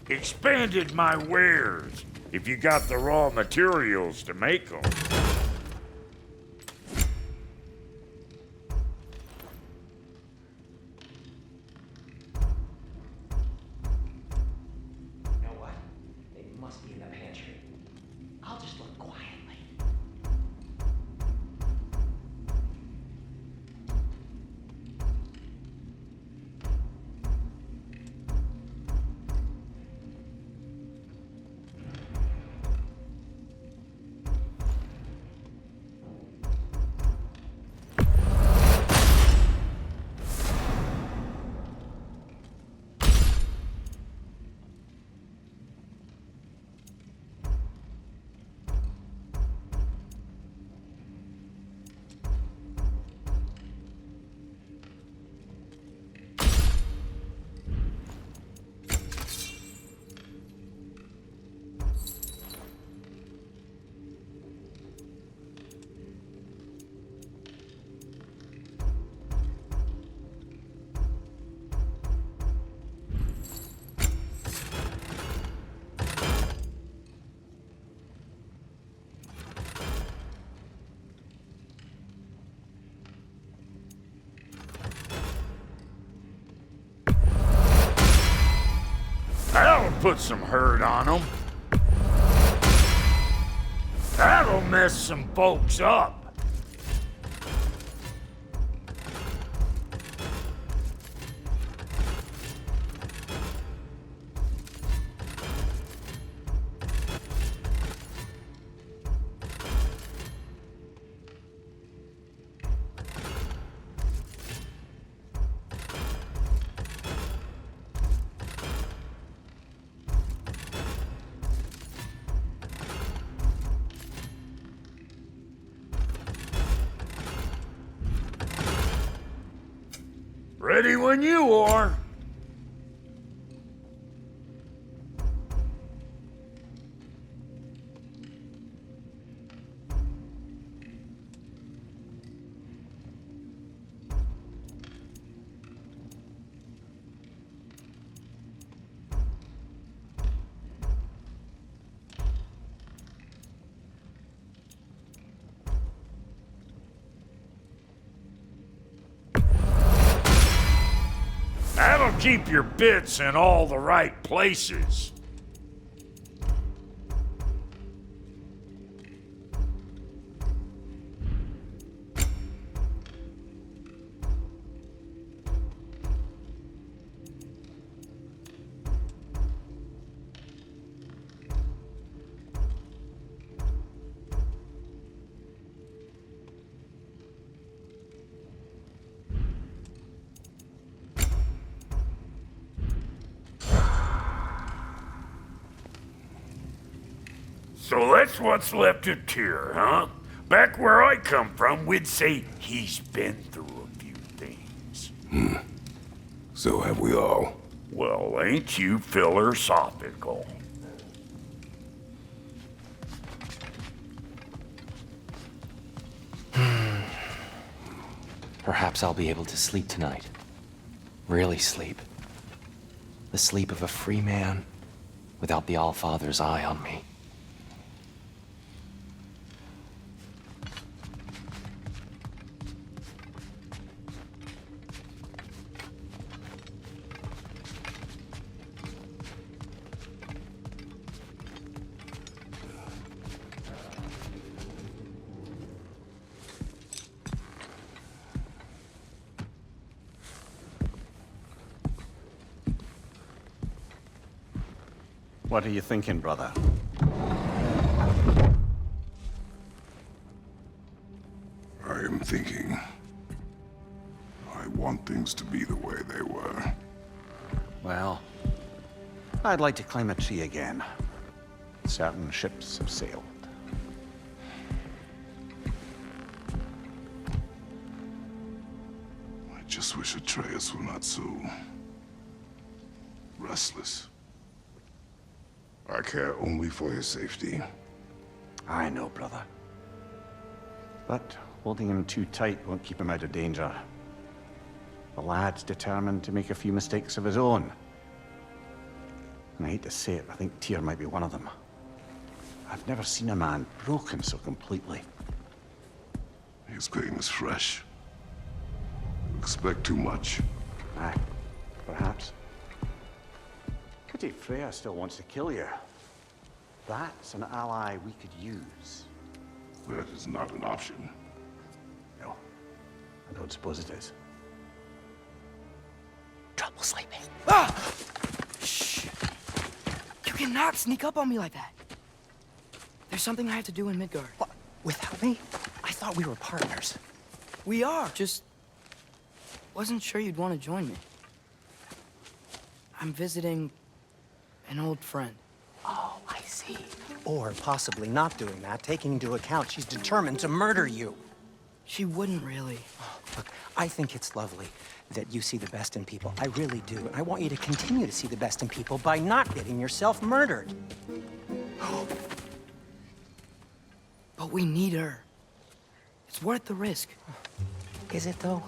Expanded my wares, if you got the raw materials to make them. You know what? They must be in the pantry. I'll just look quietly. That'll put some hurt on them. That'll mess some folks up. Ready when you are. That'll keep your bits in all the right places. So that's what's left of Tyr, huh? Back where I come from, we'd say he's been through a few things. So have we all. Well, ain't you philosophical? Perhaps I'll be able to sleep tonight. Really sleep. The sleep of a free man without the Allfather's eye on me. What are you thinking, brother? I am thinking. I want things to be the way they were. Well, I'd like to climb a tree again. Certain ships have sailed. I just wish Atreus were not so restless. I care only for his safety. I know, brother. But holding him too tight won't keep him out of danger. The lad's determined to make a few mistakes of his own. And I hate to say it, I think Tyr might be one of them. I've never seen a man broken so completely. His pain is fresh. You expect too much. Aye, perhaps. Pity Freya still wants to kill you. That's an ally we could use. That is not an option. No, I don't suppose it is. Trouble sleeping. Ah! Shh. You cannot sneak up on me like that. There's something I have to do in Midgard. What? Without me? I thought we were partners. We are. Just wasn't sure you'd want to join me. I'm visiting an old friend. Oh, I see. Or possibly not doing that, taking into account she's determined to murder you. She wouldn't really. Look, I think it's lovely that you see the best in people. I really do. And I want you to continue to see the best in people by not getting yourself murdered. But we need her. It's worth the risk. Is it, though?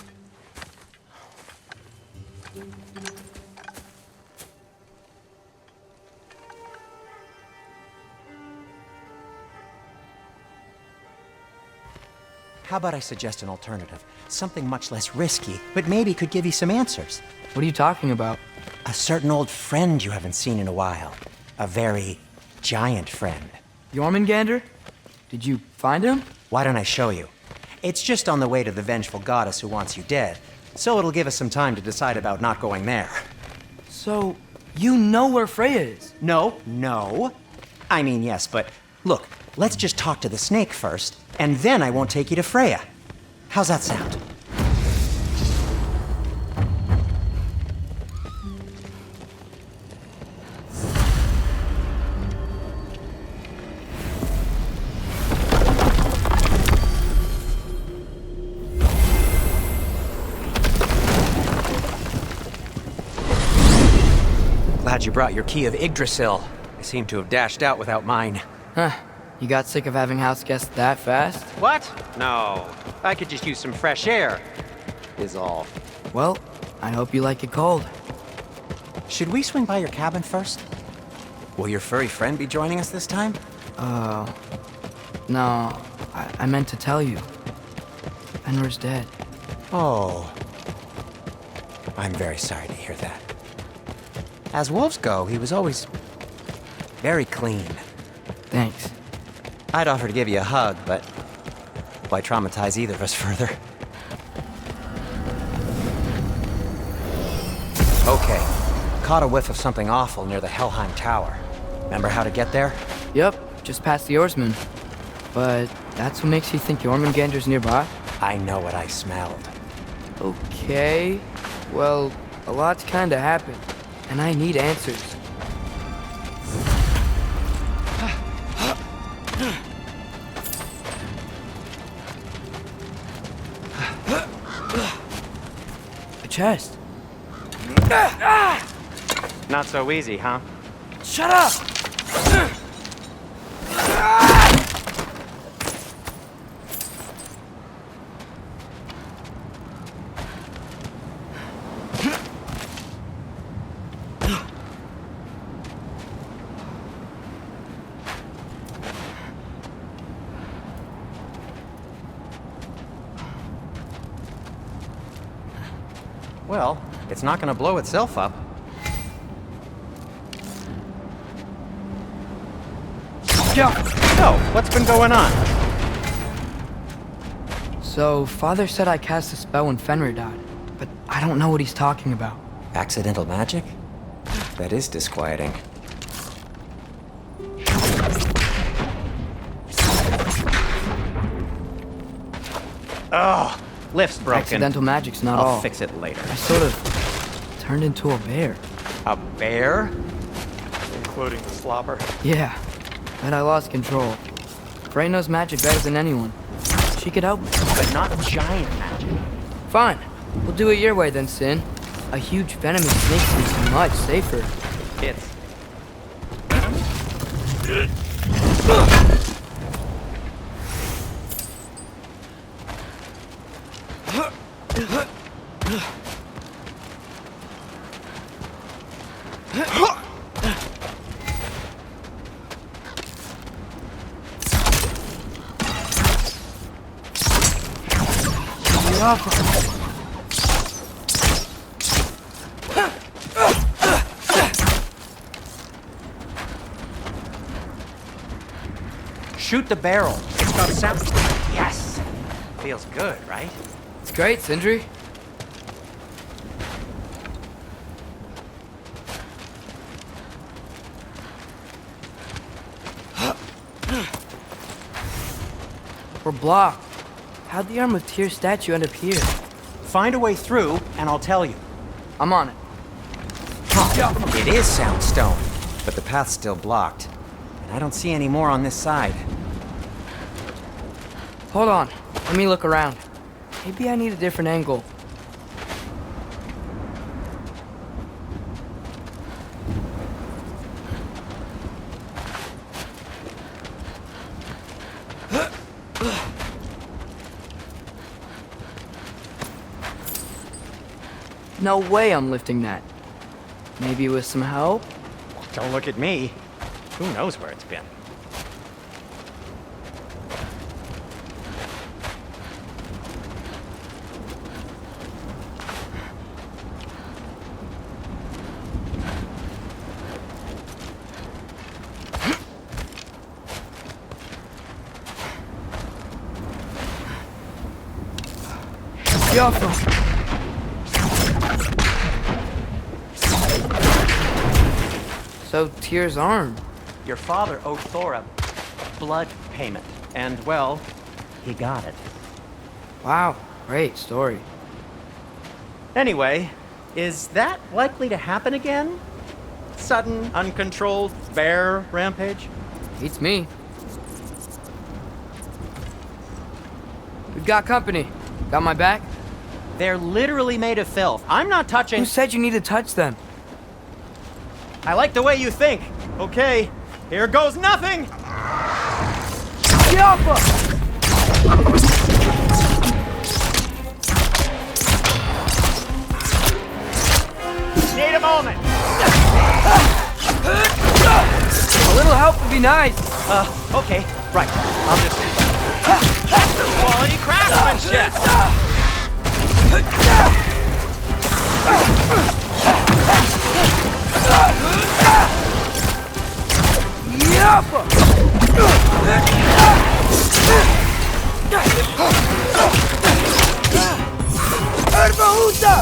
How about I suggest an alternative? Something much less risky, but maybe could give you some answers. What are you talking about? A certain old friend you haven't seen in a while. A very giant friend. Jormungandr? Did you find him? Why don't I show you? It's just on the way to the vengeful goddess who wants you dead, so it'll give us some time to decide about not going there. So, you know where Freya is? No. I mean, yes, but look, let's just talk to the snake first, and then I won't take you to Freya. How's that sound? Glad you brought your key of Yggdrasil. I seem to have dashed out without mine. Huh. You got sick of having house guests that fast? What? No. I could just use some fresh air, is all. Well, I hope you like it cold. Should we swing by your cabin first? Will your furry friend be joining us this time? No. I meant to tell you. Fenrir's dead. Oh. I'm very sorry to hear that. As wolves go, he was always very clean. Thanks. I'd offer to give you a hug, but why traumatize either of us further? Okay. Caught a whiff of something awful near the Helheim Tower. Remember how to get there? Yep, just past the oarsman. But that's what makes you think Jormungandr's nearby? I know what I smelled. Okay. Well, a lot's kinda happened, and I need answers. A chest. Not so easy, huh? Shut up! Well, it's not gonna blow itself up. So, what's been going on? So, Father said I cast a spell when Fenrir died, but I don't know what he's talking about. Accidental magic? That is disquieting. Oh, lift's broken. Accidental magic's not all. I'll fix it later. I sort of turned into a bear. A bear? Including the slobber? Yeah, but I lost control. Frey knows magic better than anyone. She could help me. But not giant magic. Fine. We'll do it your way then, Sin. A huge venomous snake seems much safer. It's... Shoot the barrel. It's got sound. Yes! Feels good, right? It's great, Sindri. We're blocked. How'd the Arm of Tyr statue end up here? Find a way through, and I'll tell you. I'm on it. It is soundstone, but the path's still blocked. And I don't see any more on this side. Hold on. Let me look around. Maybe I need a different angle. No way I'm lifting that. Maybe with some help? Don't look at me. Who knows where it's been? Yaffa. So, Tyr's arm. Your father owed Thor a blood payment. And, well, he got it. Wow, great story. Anyway, is that likely to happen again? Sudden, uncontrolled bear rampage? Beats me. We've got company. Got my back? They're literally made of filth. I'm not touching... Who said you need to touch them? I like the way you think. Okay, here goes nothing! Yaffa! Need a moment! A little help would be nice. Okay, right. I'll just... Quality craftsmanship! Yaffa! Herbahuta!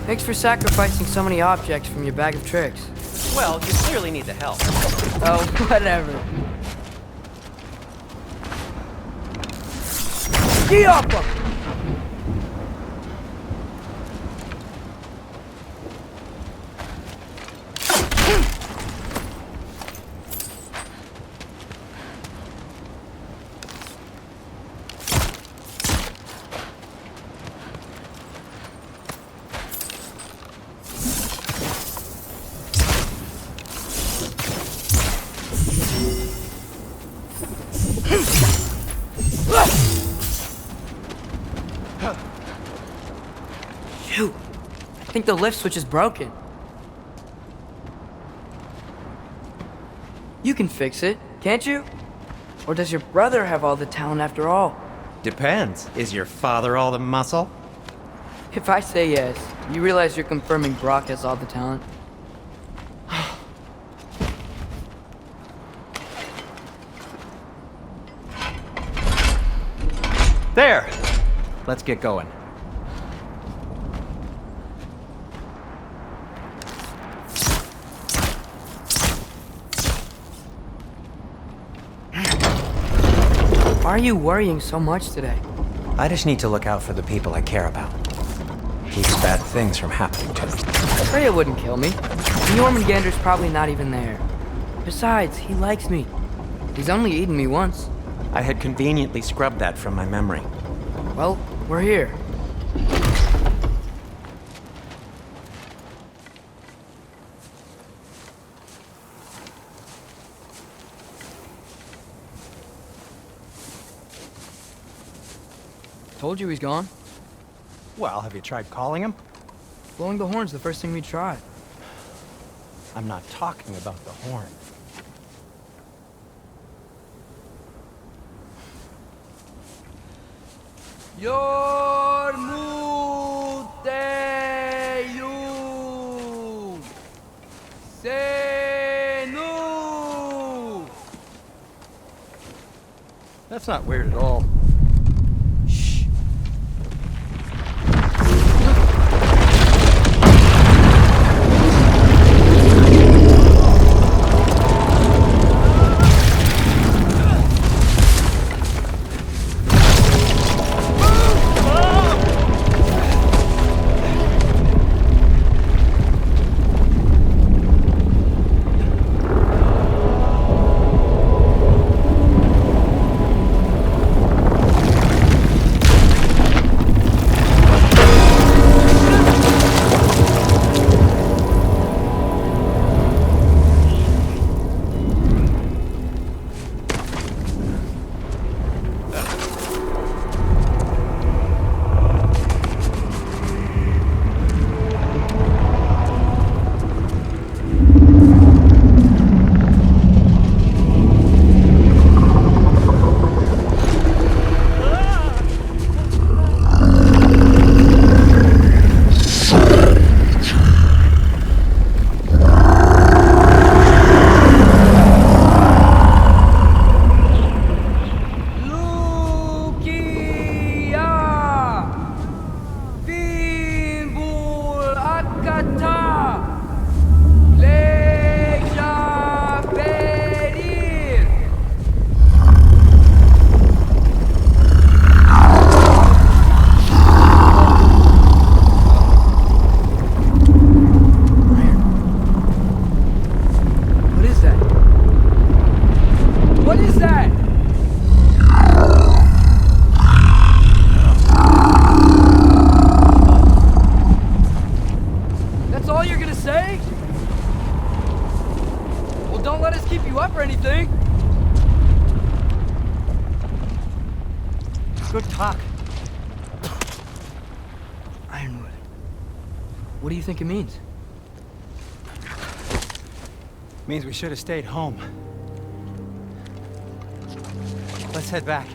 Thanks for sacrificing so many objects from your bag of tricks. Well, you clearly need the help. Oh, whatever. Yaffa! Shoot! I think the lift switch is broken. You can fix it, can't you? Or does your brother have all the talent after all? Depends. Is your father all the muscle? If I say yes, you realize you're confirming Brock has all the talent? There! Let's get going. Why are you worrying so much today? I just need to look out for the people I care about. Keeps bad things from happening to me. Freya wouldn't kill me. Jormungandr's probably not even there. Besides, he likes me. He's only eaten me once. I had conveniently scrubbed that from my memory. Well, we're here. Told you he's gone. Well, have you tried calling him? Blowing the horn's the first thing we tried. I'm not talking about the horn. Yormuteyu Senu. That's not weird at all. Good talk. Ironwood. What do you think it means? Means we should have stayed home. Let's head back.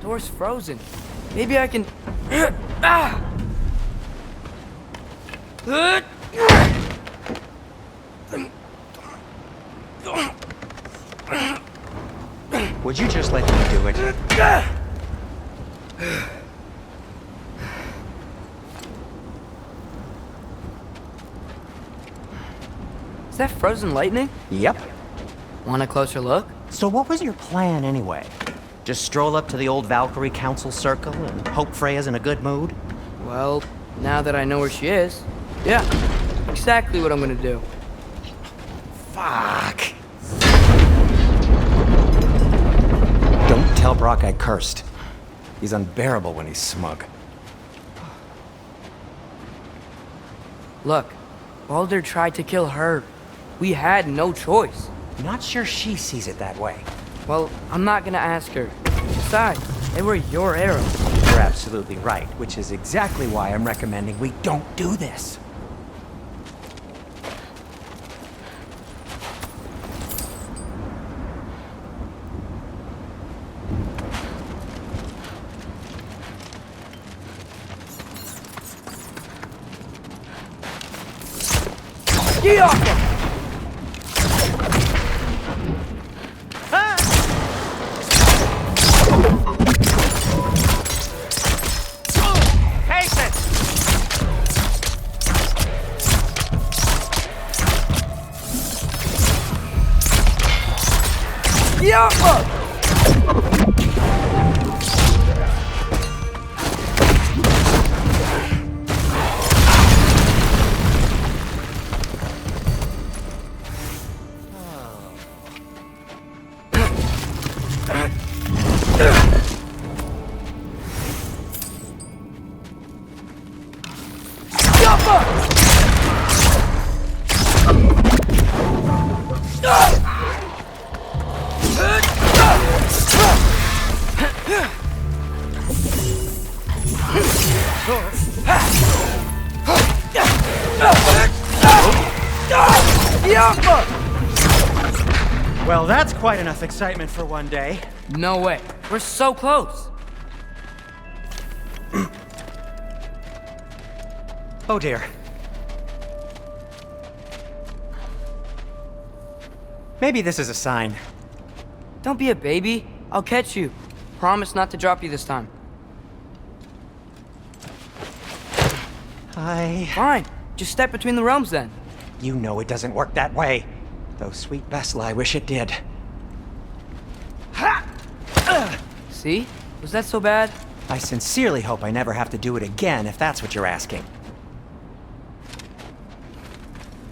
Door's frozen. Maybe I can... Ah! Would you just let me do it? Is that frozen lightning? Yep. Want a closer look? So what was your plan anyway? Just stroll up to the old Valkyrie Council Circle and hope Freya's in a good mood? Well, now that I know where she is, yeah, exactly what I'm gonna do. Fuck. Don't tell Brock I cursed. He's unbearable when he's smug. Look, Baldur tried to kill her. We had no choice. Not sure she sees it that way. Well, I'm not gonna ask her. Besides, they were your arrows. You're absolutely right, which is exactly why I'm recommending we don't do this. Get off him! Well, that's quite enough excitement for one day. No way. We're so close. Oh dear. Maybe this is a sign. Don't be a baby. I'll catch you. Promise not to drop you this time. Fine. Just step between the realms then. You know it doesn't work that way. Though, sweet Vessel, I wish it did. See? Was that so bad? I sincerely hope I never have to do it again, if that's what you're asking.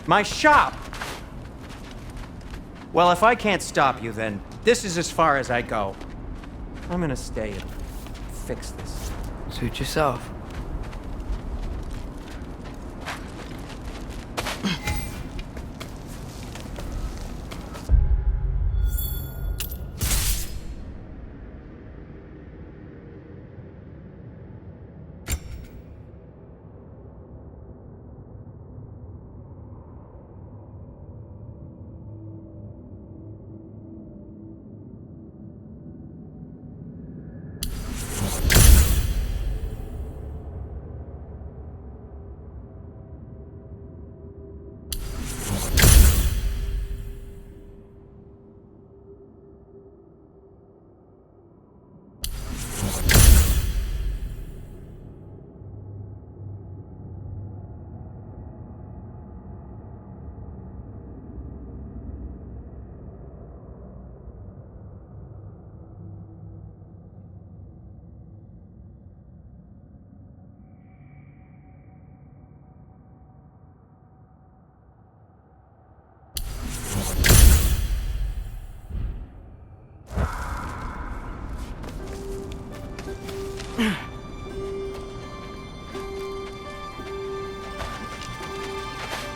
My shop! Well, if I can't stop you, then this is as far as I go. I'm gonna stay and fix this. Suit yourself.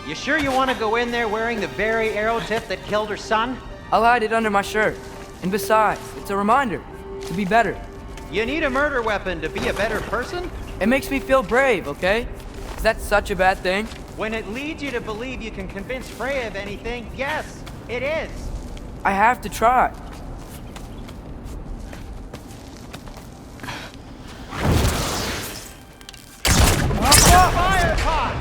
You sure you want to go in there wearing the very arrow tip that killed her son? I'll hide it under my shirt. And besides, it's a reminder to be better. You need a murder weapon to be a better person? It makes me feel brave, okay? Is that such a bad thing? When it leads you to believe you can convince Freya of anything, yes, it is. I have to try. Fire pot!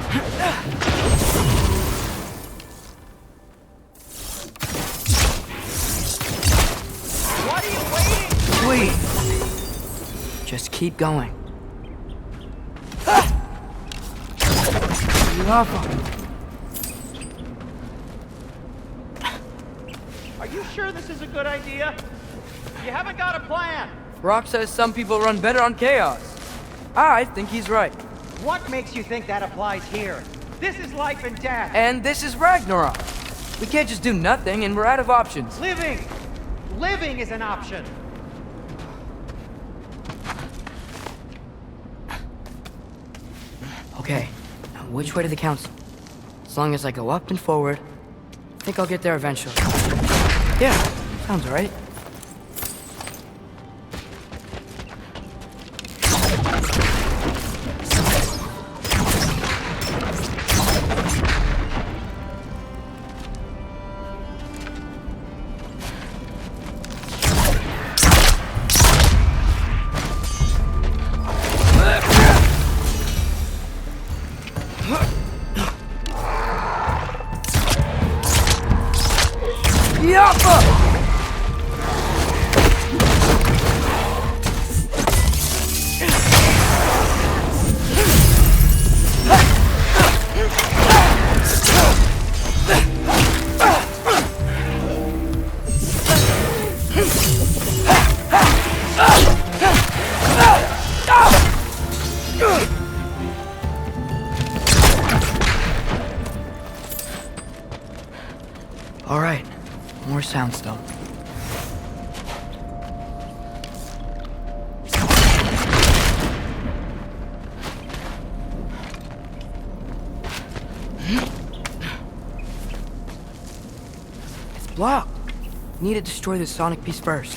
What are you waiting for? Please. Just keep going. Lava. Are you sure this is a good idea? You haven't got a plan. Rock says some people run better on chaos. I think he's right. What makes you think that applies here? This is life and death. And this is Ragnarok. We can't just do nothing and we're out of options. Living! Living is an option. Okay, now which way to the council? As long as I go up and forward, I think I'll get there eventually. Yeah, sounds right. All right, more soundstone. It's locked. Need to destroy the sonic piece first.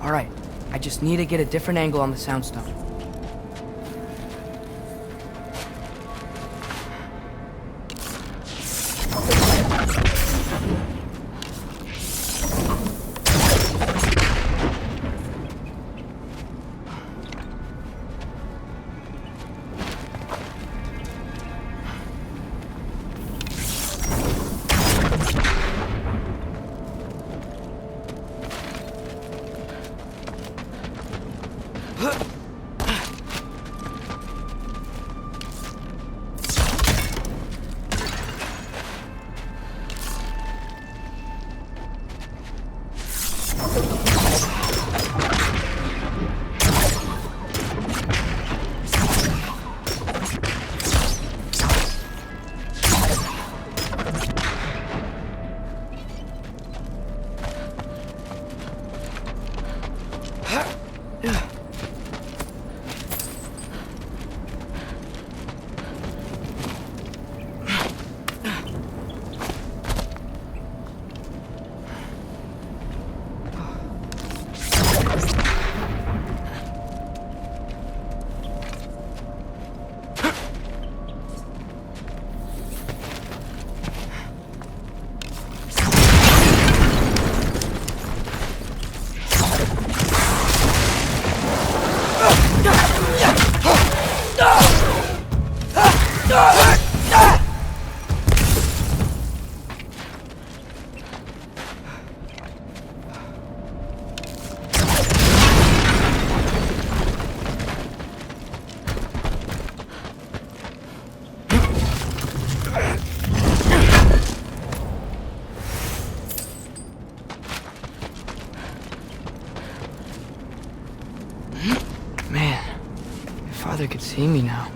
Alright, I just need to get a different angle on the soundstone. Father could see me now.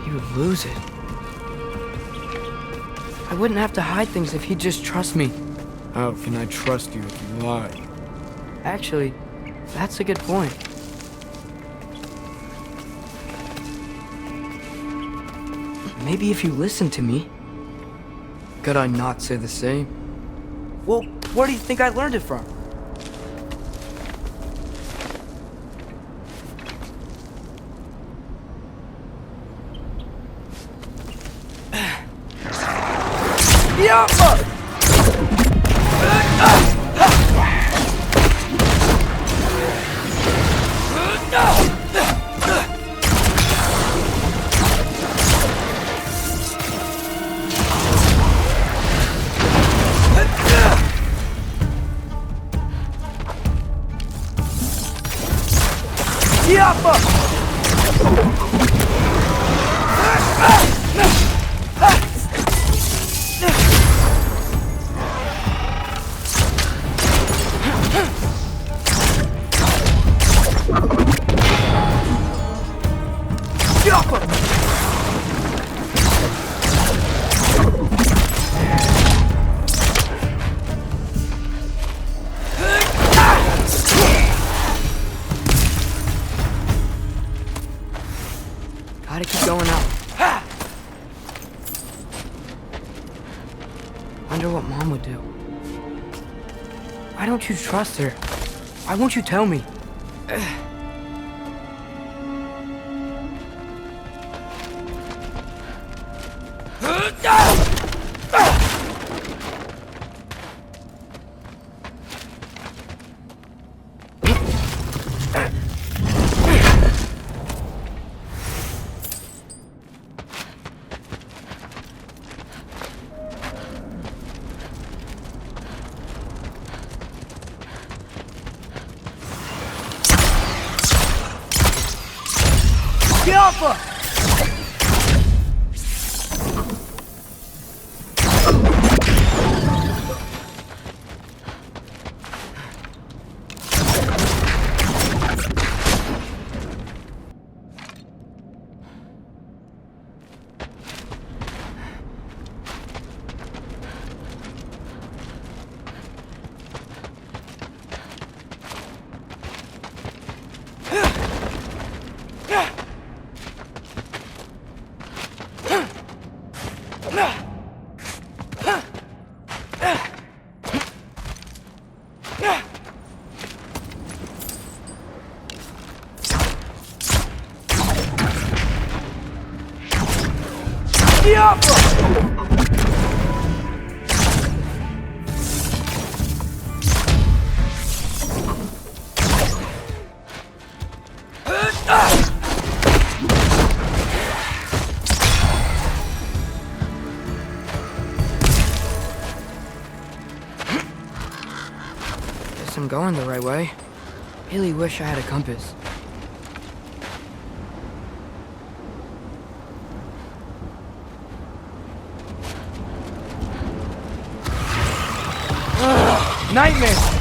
He would lose it. I wouldn't have to hide things if he'd just trust me. How can I trust you if you lie? Actually, that's a good point. Maybe if you listen to me. Could I not say the same? Well, where do you think I learned it from? Gotta keep going out. Wonder what Mom would do. Why don't you trust her? Why won't you tell me? Get off her! Guess I'm going the right way. Really wish I had a compass. Nightmare!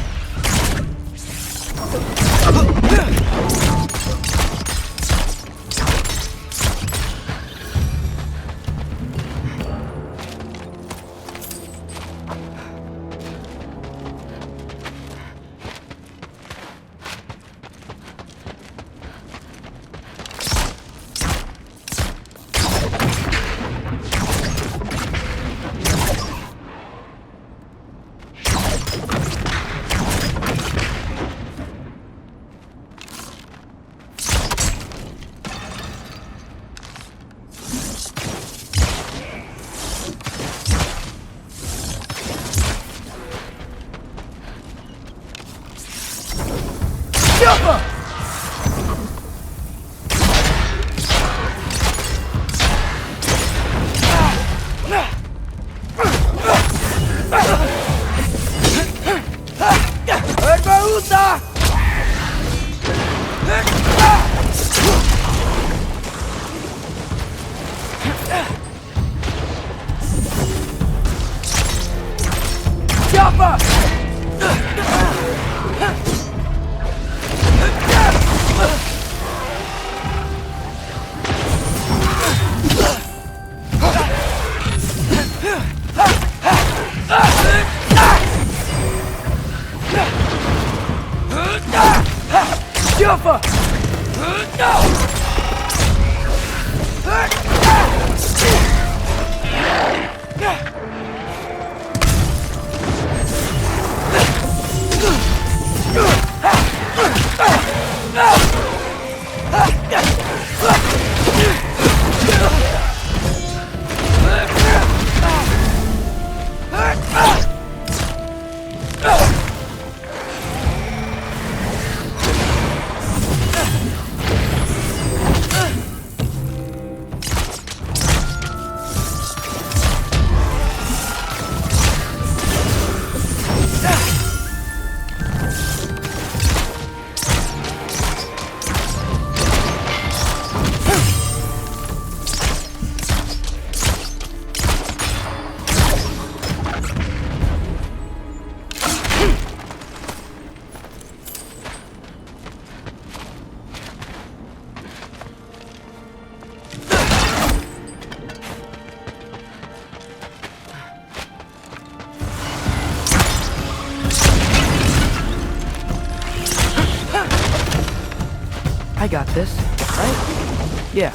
I got this, right? Yeah,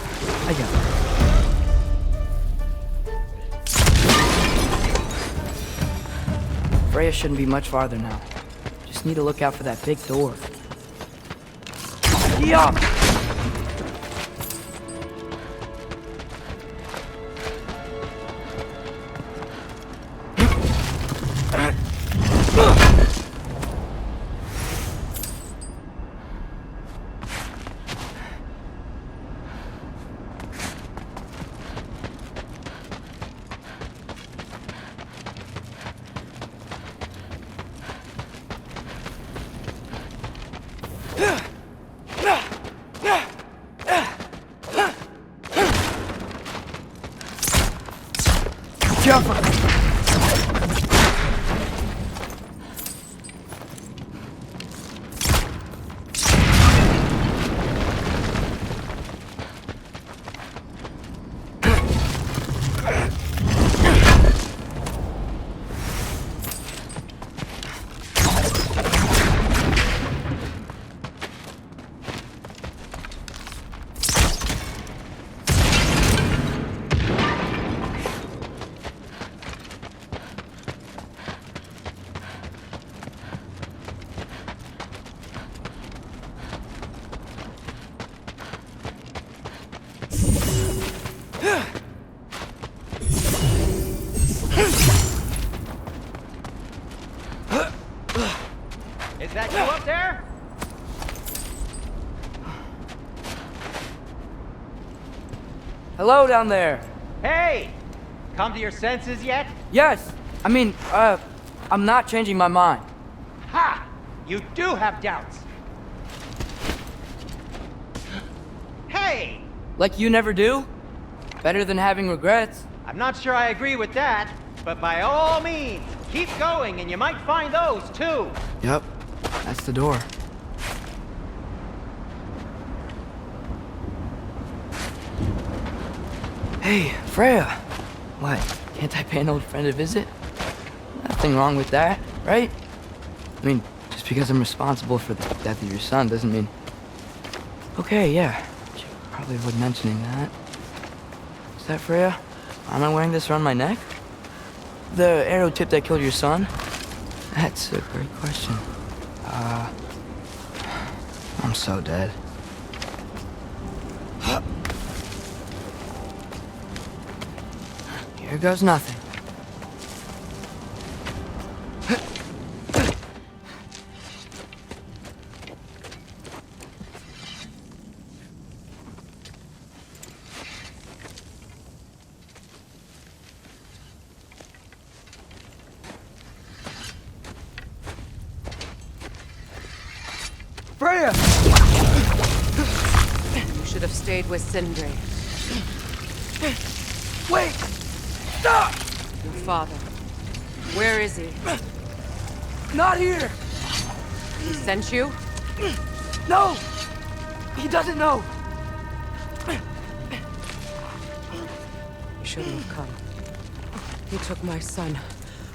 I got it. Freya shouldn't be much farther now. Just need to look out for that big door. Yeah! Hello down there. Hey! Come to your senses yet? Yes. I mean, I'm not changing my mind. Ha! You do have doubts. Hey! Like you never do? Better than having regrets. I'm not sure I agree with that, but by all means, keep going and you might find those too. Yep. That's the door. Hey, Freya. What? Can't I pay an old friend a visit? Nothing wrong with that, right? I mean, just because I'm responsible for the death of your son doesn't mean... Okay, yeah. Should probably avoid mentioning that. Is that Freya? Am I wearing this around my neck? The arrow tip that killed your son? That's a great question. I'm so dead. Here goes nothing. Freya! You should have stayed with Sindri. Wait! Stop! Your father. Where is he? Not here! He sent you? No! He doesn't know! You shouldn't have come. He took my son.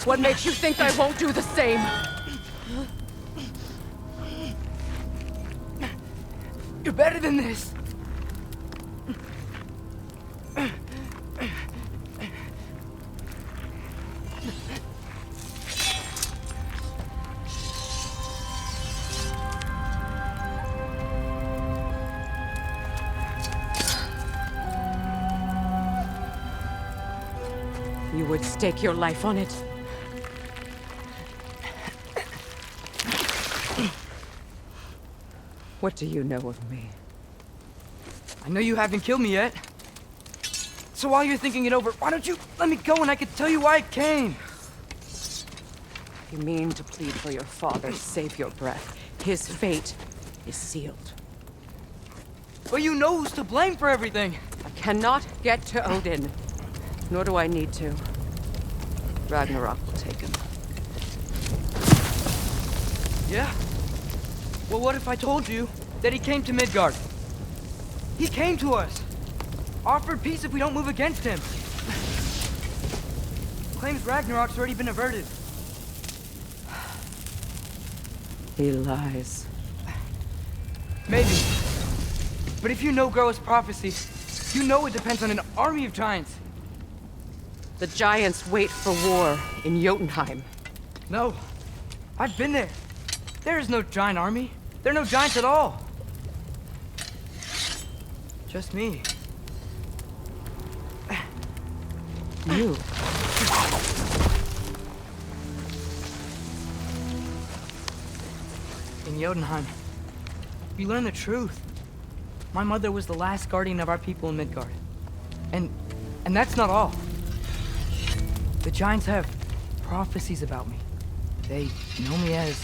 What makes you think I won't do the same? You're better than this! You would stake your life on it. What do you know of me? I know you haven't killed me yet. So while you're thinking it over, why don't you let me go and I can tell you why I came? You mean to plead for your father, save your breath. His fate is sealed. But you know who's to blame for everything. I cannot get to Odin. Nor do I need to. Ragnarok will take him. Yeah? Well, what if I told you that he came to Midgard? He came to us. Offered peace if we don't move against him. Claims Ragnarok's already been averted. He lies. Maybe. But if you know Groa's prophecy, you know it depends on an army of giants. The giants wait for war in Jotunheim. No. I've been there. There is no giant army. There are no giants at all. Just me. You. In Jotunheim, you learn the truth. My mother was the last guardian of our people in Midgard. And that's not all. The giants have prophecies about me. They know me as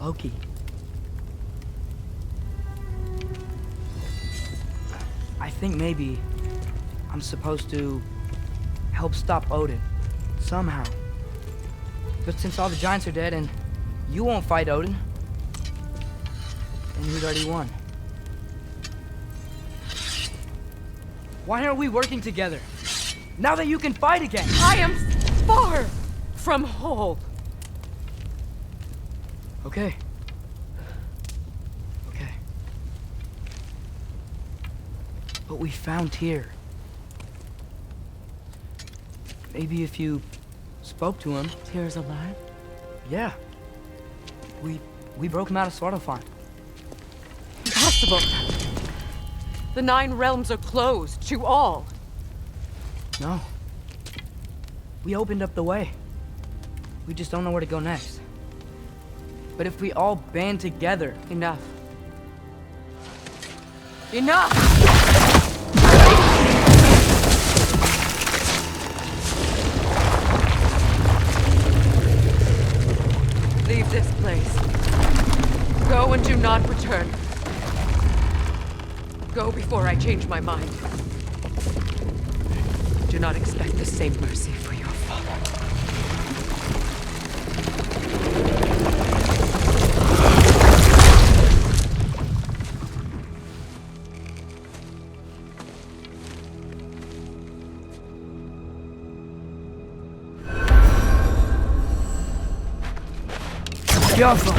Loki. I think maybe I'm supposed to help stop Odin, somehow. But since all the giants are dead and you won't fight Odin, then he's already won. Why aren't we working together? Now that you can fight again! I am far from whole. Okay. Okay. But we found Tyr. Maybe if you spoke to him... Tyr's alive? Yeah. We broke him out of Svartalfheim. Impossible. The 9 realms are closed to all. No. We opened up the way. We just don't know where to go next. But if we all band together... Enough. Enough! this place. Go and do not return. Go before I change my mind. Do not expect the same mercy for your father. Careful.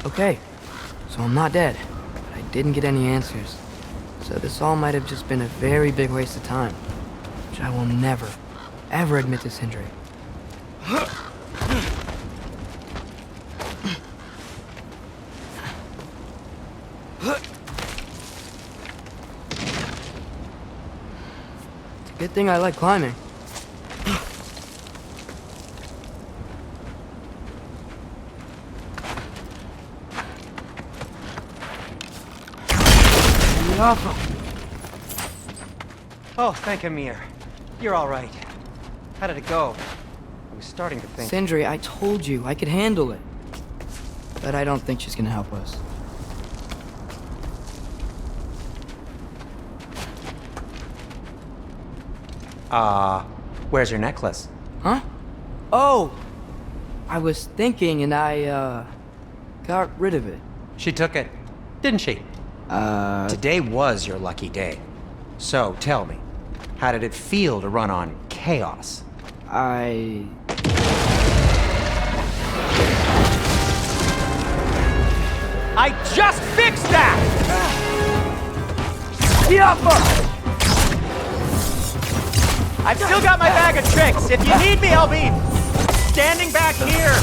Okay, so I'm not dead, but I didn't get any answers. So this all might have just been a very big waste of time, which I will never, ever admit to Sindri. It's a good thing I like climbing. Awful. Oh, thank Amir. You're all right. How did it go? I was starting to think... Sindri, I told you I could handle it. But I don't think she's gonna help us. Where's your necklace? Huh? Oh! I was thinking and I, got rid of it. She took it, didn't she? Today was your lucky day. So, tell me, how did it feel to run on chaos? I just fixed that! I've still got my bag of tricks. If you need me, I'll be standing back here.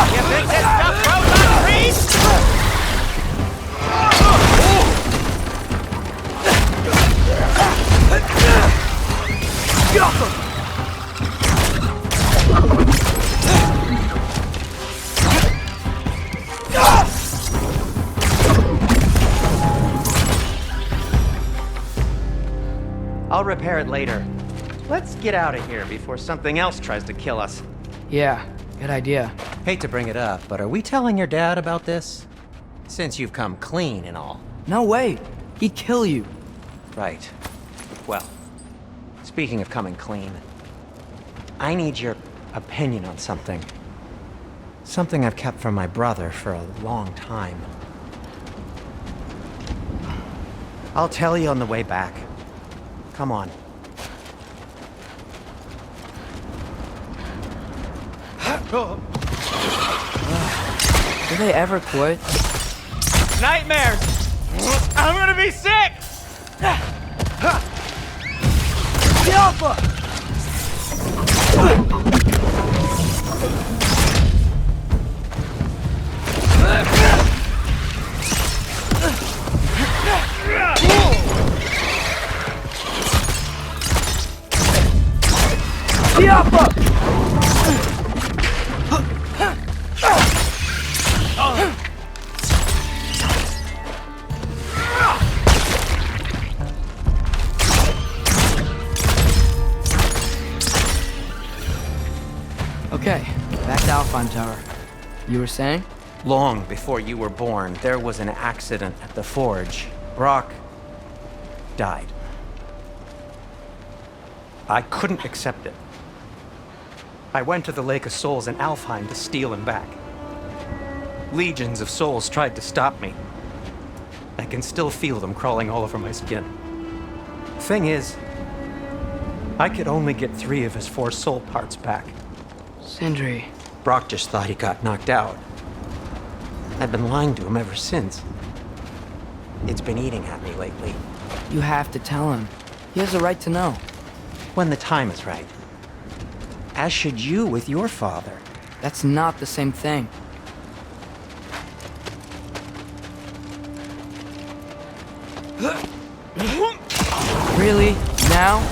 You think this stuff grows on trees? I'll repair it later. Let's get out of here before something else tries to kill us. Yeah, good idea. Hate to bring it up, but are we telling your dad about this? Since you've come clean and all. No way. He'd kill you. Right. Well, speaking of coming clean, I need your opinion on something. Something I've kept from my brother for a long time. I'll tell you on the way back. Come on. Do they ever quit? Nightmares! I'm gonna be sick! Okay, back to Alpine Tower. You were saying? Long before you were born, there was an accident at the forge. Brock died. I couldn't accept it. I went to the Lake of Souls in Alfheim to steal him back. Legions of souls tried to stop me. I can still feel them crawling all over my skin. Thing is, I could only get 3 of his 4 soul parts back. Sindri. Brock just thought he got knocked out. I've been lying to him ever since. It's been eating at me lately. You have to tell him. He has a right to know. When the time is right. As should you with your father. That's not the same thing. Really? Now?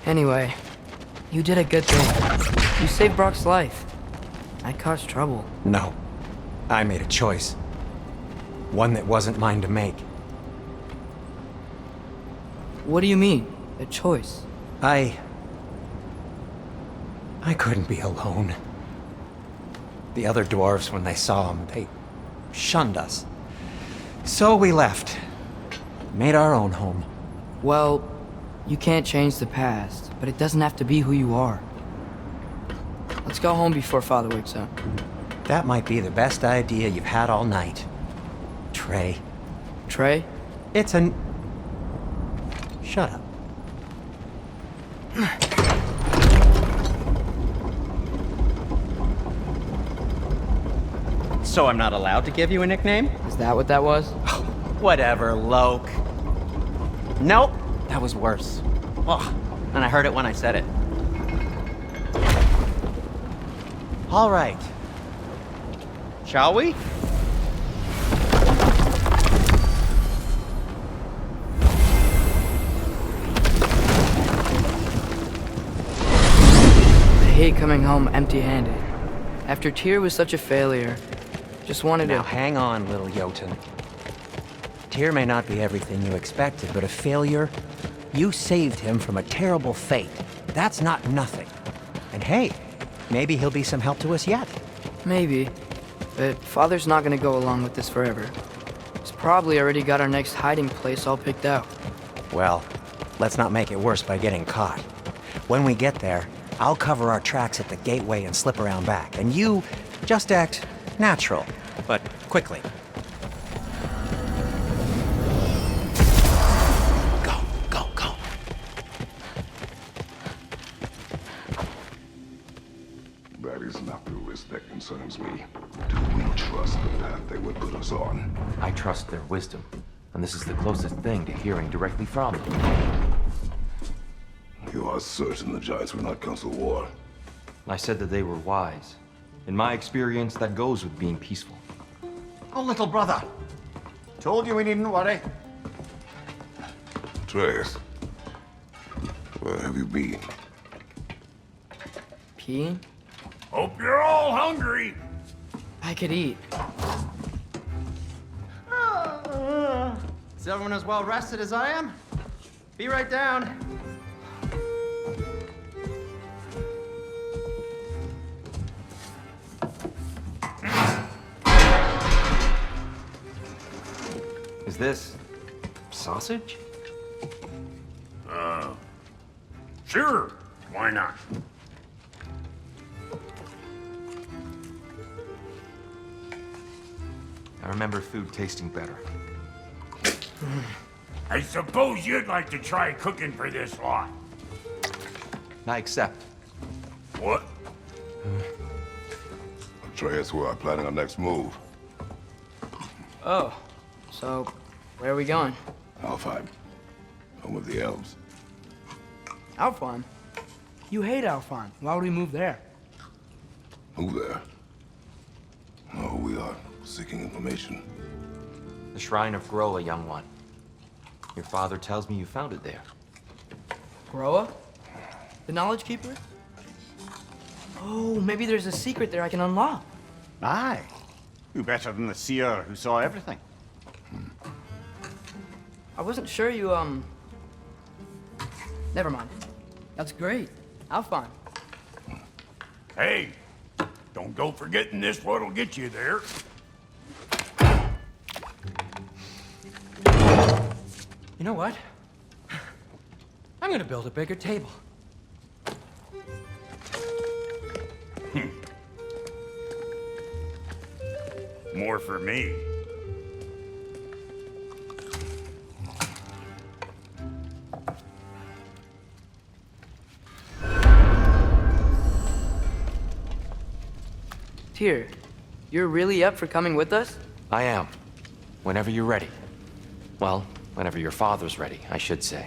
Anyway, you did a good thing. You saved Brock's life. I caused trouble. No. I made a choice. One that wasn't mine to make. What do you mean? A choice? I couldn't be alone. The other dwarves, when they saw him, they shunned us. So we left. Made our own home. Well, you can't change the past, but it doesn't have to be who you are. Let's go home before Father wakes up. That might be the best idea you've had all night. Trey. Trey? It's an... Shut up. So I'm not allowed to give you a nickname? Is that what that was? Whatever, Loke. Nope, that was worse. Ugh, and I heard it when I said it. All right. Shall we? I hate coming home empty-handed. After Tyr was such a failure, just wanted Now to... hang on, little Jotun. Tyr may not be everything you expected, but a failure? You saved him from a terrible fate. That's not nothing. And hey, maybe he'll be some help to us yet. Maybe. But Father's not gonna go along with this forever. He's probably already got our next hiding place all picked out. Well, let's not make it worse by getting caught. When we get there, I'll cover our tracks at the gateway and slip around back. And you just act natural, but quickly. Go, go, go. That is not the risk that concerns me. Do we trust the path they would put us on? I trust their wisdom, and this is the closest thing to hearing directly from them. You are certain the Giants were not Council War? I said that they were wise. In my experience, that goes with being peaceful. Oh, little brother. Told you we needn't worry. Atreus, where have you been? Peeing? Hope you're all hungry. I could eat. Is everyone as well rested as I am? Be right down. Is this sausage? Sure, why not? I remember food tasting better. I suppose you'd like to try cooking for this lot. I accept. What? Atreus, we are planning our next move. Oh, so where are we going? Alfheim, home of the elves. Alfheim? You hate Alfheim. Why would we move there? Move there. Oh, we are seeking information. The Shrine of Groa, young one. Your father tells me you found it there. Groa? The Knowledge Keeper? Oh, maybe there's a secret there I can unlock. Aye. Who better than the seer who saw everything? I wasn't sure you, Never mind. That's great. Alfheim. Hey, don't go forgetting this what'll get you there. You know what? I'm gonna build a bigger table. More for me. Tyr, you're really up for coming with us? I am. Whenever you're ready. Well, whenever your father's ready, I should say.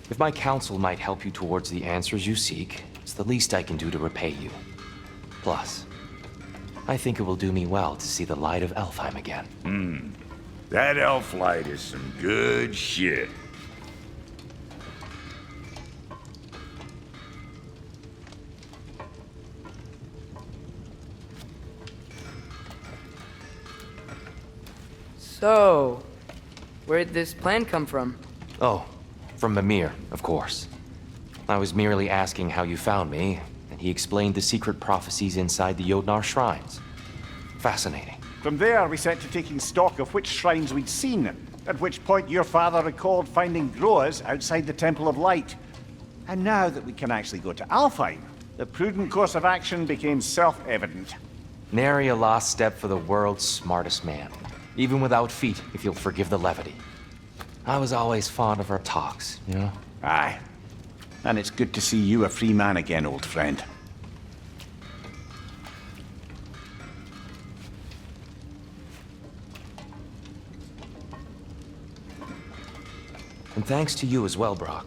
If my counsel might help you towards the answers you seek, it's the least I can do to repay you. Plus, I think it will do me well to see the light of Elfheim again. That elf light is some good shit. So, where'd this plan come from? Oh, from Mimir, of course. I was merely asking how you found me, and he explained the secret prophecies inside the Jotnar shrines. Fascinating. From there, we set to taking stock of which shrines we'd seen, at which point your father recalled finding growers outside the Temple of Light. And now that we can actually go to Alfheim, the prudent course of action became self-evident. Nary a lost step for the world's smartest man. Even without feet, if you'll forgive the levity. I was always fond of our talks, you know? Aye. And it's good to see you a free man again, old friend. And thanks to you as well, Brock.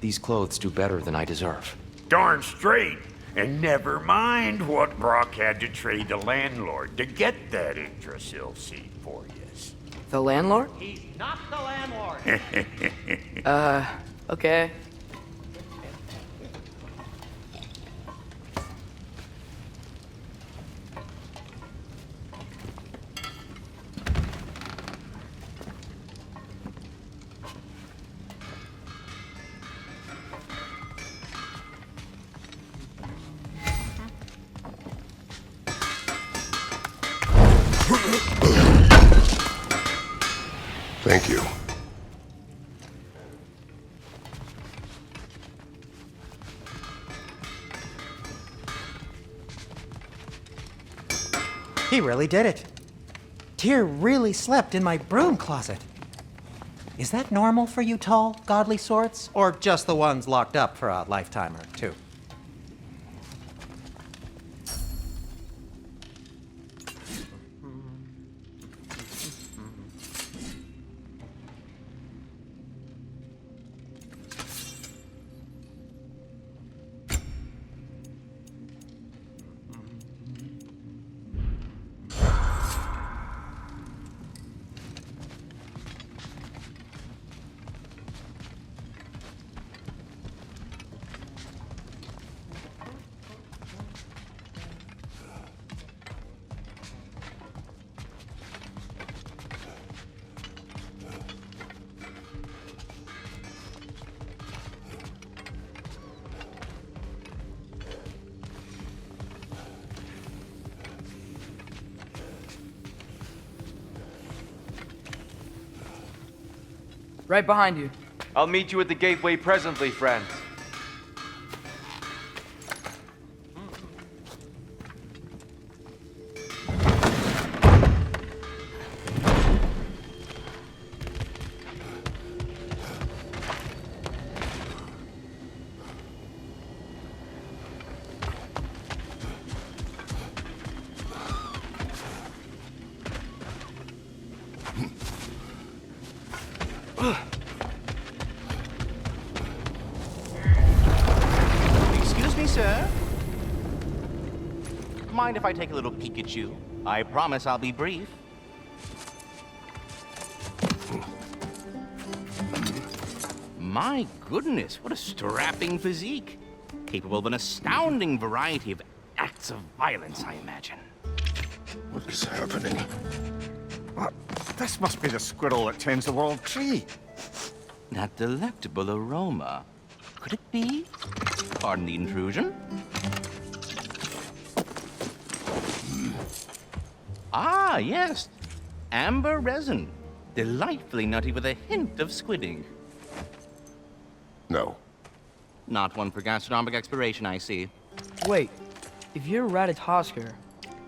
These clothes do better than I deserve. Darn straight. And never mind what Brock had to trade the landlord to get that Yggdrasil seed for you. The landlord? He's not the landlord. Okay. Thank you. He really did it. Tyr really slept in my broom closet. Is that normal for you tall, godly sorts? Or just the ones locked up for a lifetime or two? Right behind you. I'll meet you at the gateway presently, friends. Excuse me, sir. Mind if I take a little peek at you? I promise I'll be brief. My goodness, what a strapping physique. Capable of an astounding variety of acts of violence, I imagine. What is happening? What? This must be the squirrel that tends the world tree. That delectable aroma. Could it be? Pardon the intrusion. Ah, yes. Amber resin. Delightfully nutty with a hint of squidding. No. Not one for gastronomic exploration, I see. Wait, if you're Ratatosker,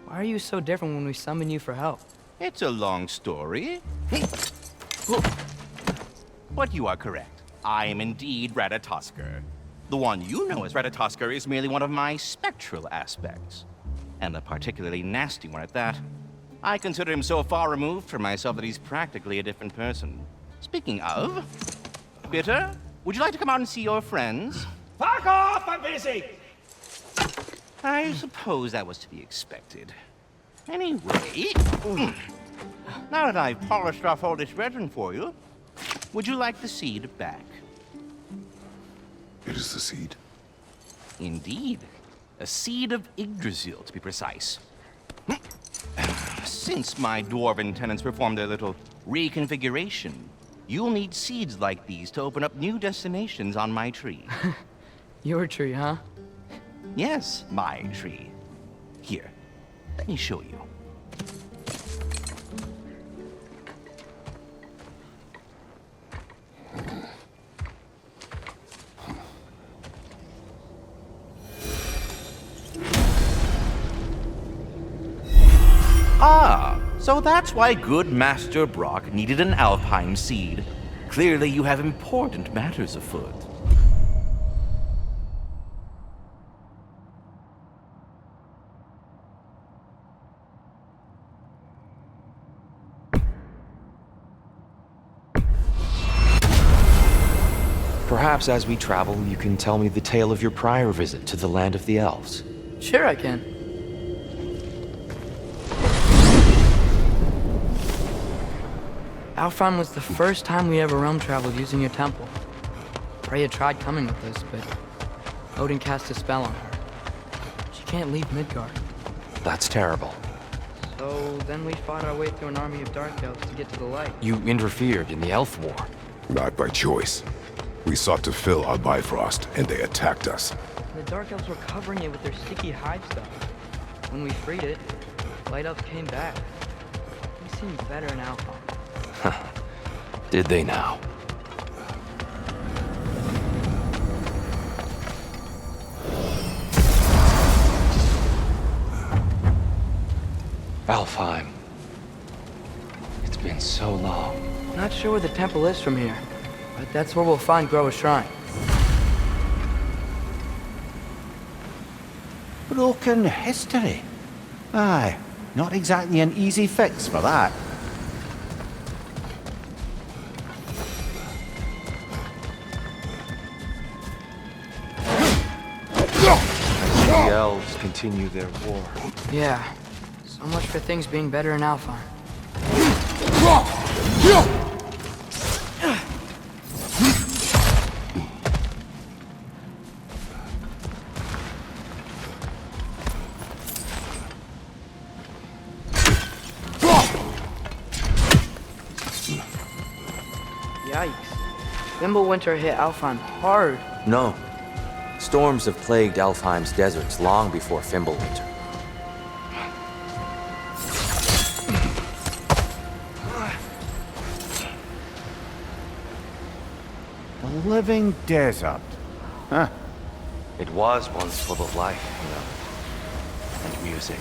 why are you so different when we summon you for help? It's a long story. But you are correct. I am indeed Ratatosker. The one you know as Ratatosker is merely one of my spectral aspects. And a particularly nasty one at that. I consider him so far removed from myself that he's practically a different person. Speaking of, Bitter, would you like to come out and see your friends? Fuck off! I'm busy! I suppose that was to be expected. Anyway, now that I've polished off all this resin for you, would you like the seed back? It is the seed. Indeed. A seed of Yggdrasil, to be precise. Since my dwarven tenants performed their little reconfiguration, you'll need seeds like these to open up new destinations on my tree. Your tree, huh? Yes, my tree. Here, let me show you. Ah, so that's why good Master Brock needed an Alpine seed. Clearly you have important matters afoot. Perhaps as we travel, you can tell me the tale of your prior visit to the land of the elves. Sure I can. Alfheim was the first time we ever realm traveled using your temple. Freya tried coming with us, but Odin cast a spell on her. She can't leave Midgard. That's terrible. So then we fought our way through an army of dark elves to get to the light. You interfered in the Elf War. Not by choice. We sought to fill our Bifrost, and they attacked us. The dark elves were covering it with their sticky hive stuff. When we freed it, light elves came back. They seemed better in Alfheim. Did they now? Alfheim. It's been so long. Not sure where the temple is from here, but that's where we'll find Groa's shrine. Broken history. Aye, not exactly an easy fix for that. The elves continue their war. Yeah, so much for things being better in Alfheim. Yikes. Fimbulwinter hit Alfheim hard. No. Storms have plagued Alfheim's deserts long before Fimbulwinter. The living desert. Huh. It was once full of life, and music.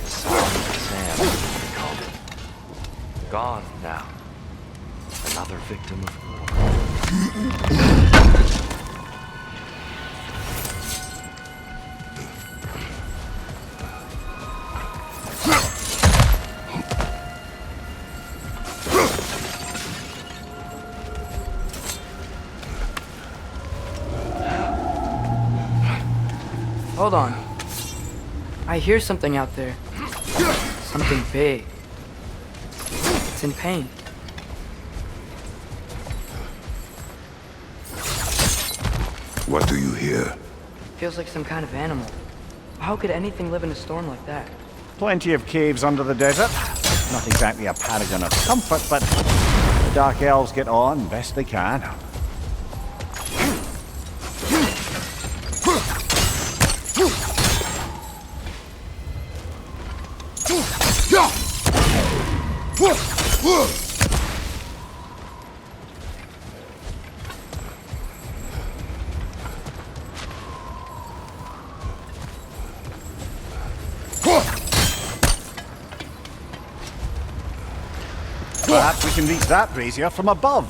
The Song of Sam, they called it. Gone now. Another victim of war. Hold on. I hear something out there. Something big. It's in pain. What do you hear? Feels like some kind of animal. How could anything live in a storm like that? Plenty of caves under the desert. Not exactly a paragon of comfort, but the Dark Elves get on best they can. Perhaps we can reach that brazier from above.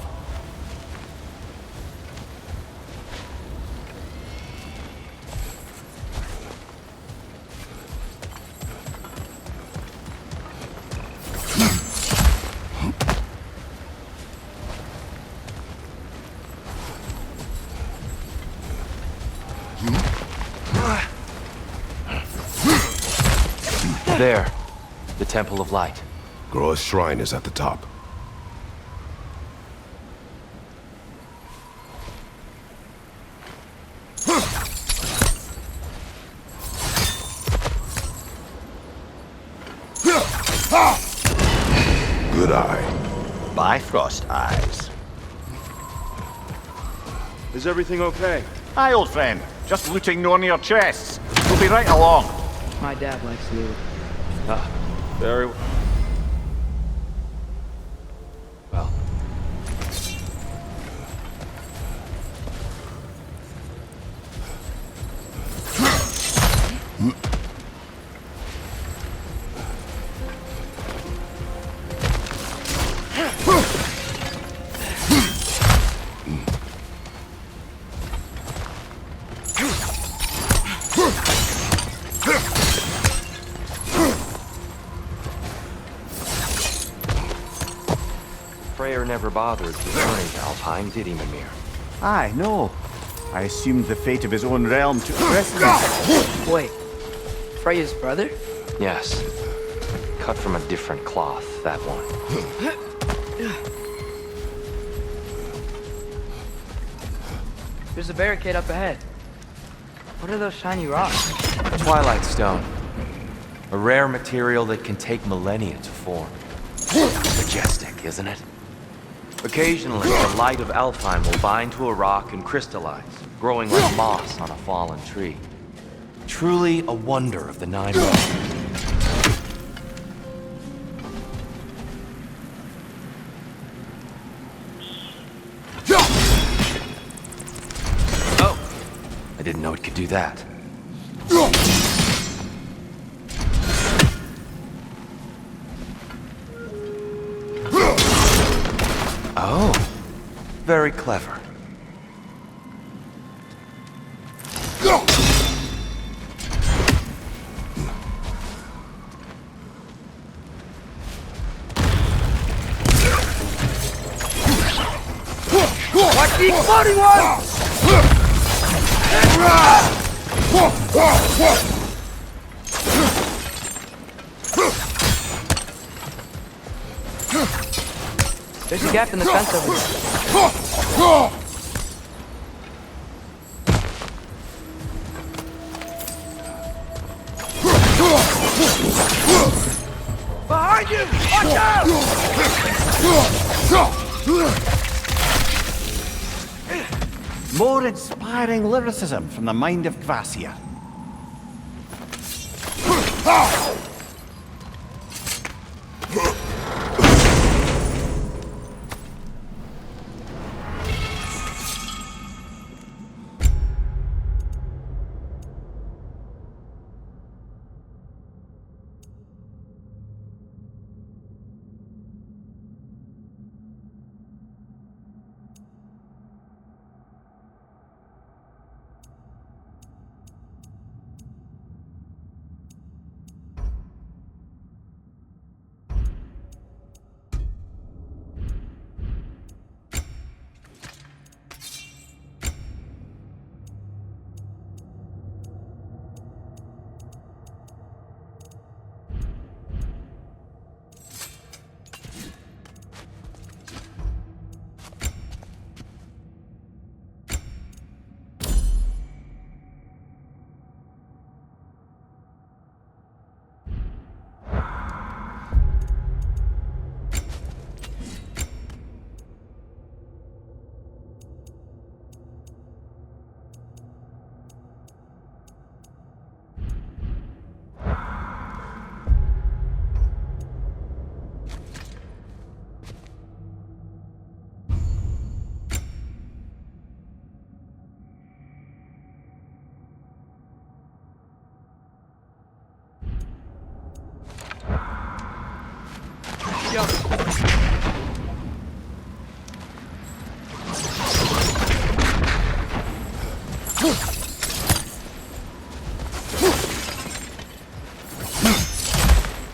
There. The Temple of Light. Groa's shrine is at the top. Good eye. Bifrost eyes. Is everything okay? Aye, old friend. Just looting no near chests. We'll be right along. My dad likes loot. Very Well, Freyr never bothered returning to Alfheim, did he, Mimir? Aye, no. I assumed the fate of his own realm took precedence. Wait, Freya's brother? Yes. Cut from a different cloth, that one. There's a barricade up ahead. What are those shiny rocks? Twilight Stone. A rare material that can take millennia to form. Majestic, isn't it? Occasionally, the light of Alfheim will bind to a rock and crystallize, growing like moss on a fallen tree. Truly a wonder of the Nine Realms. Oh! I didn't know it could do that. Oh, very clever. Watch the exploding one! There's a gap in the fence over there. Behind you! Watch out! More inspiring lyricism from the mind of Gracia.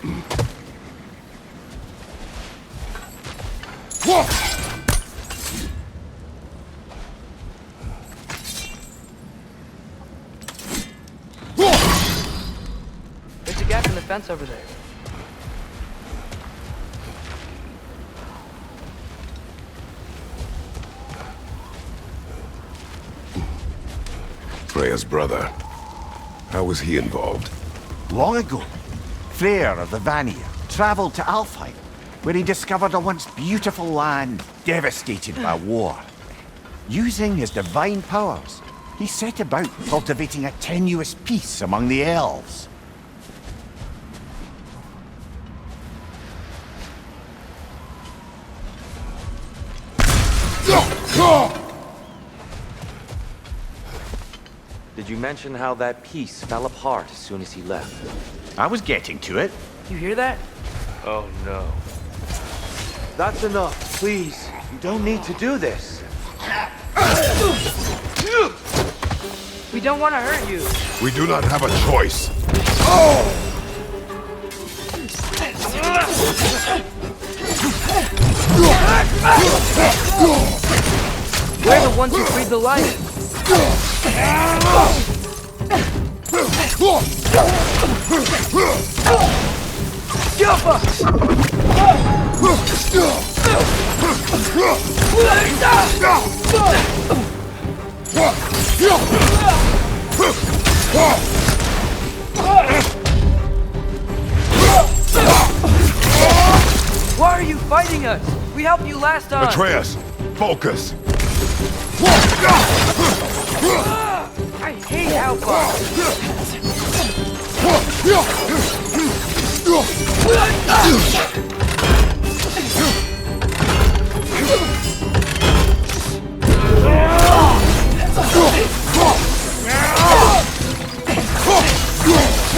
There's a gap in the fence over there. Freya's brother. How was he involved? Long ago, Freyr of the Vanir traveled to Alfheim, where he discovered a once beautiful land devastated by war. Using his divine powers, he set about cultivating a tenuous peace among the elves. Did you mention how that piece fell apart as soon as he left? I was getting to it. You hear that? Oh no. That's enough, please. You don't need to do this. We don't want to hurt you. We do not have a choice. We're the ones who freed the light. Why are you fighting us? We helped you last time. Atreus, focus. I hate Alpha.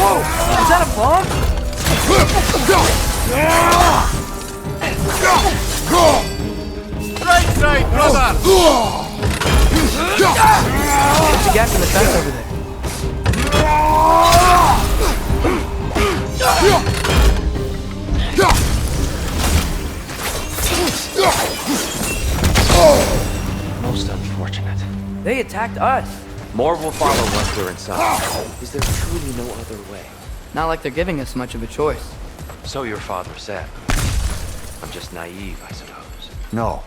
Whoa! Is that a bomb? Right, brother! There's a gap in the fence over there. Most unfortunate. They attacked us. More will follow once we're inside. Is there truly no other way? Not like they're giving us much of a choice. So your father said. I'm just naive, I suppose. No.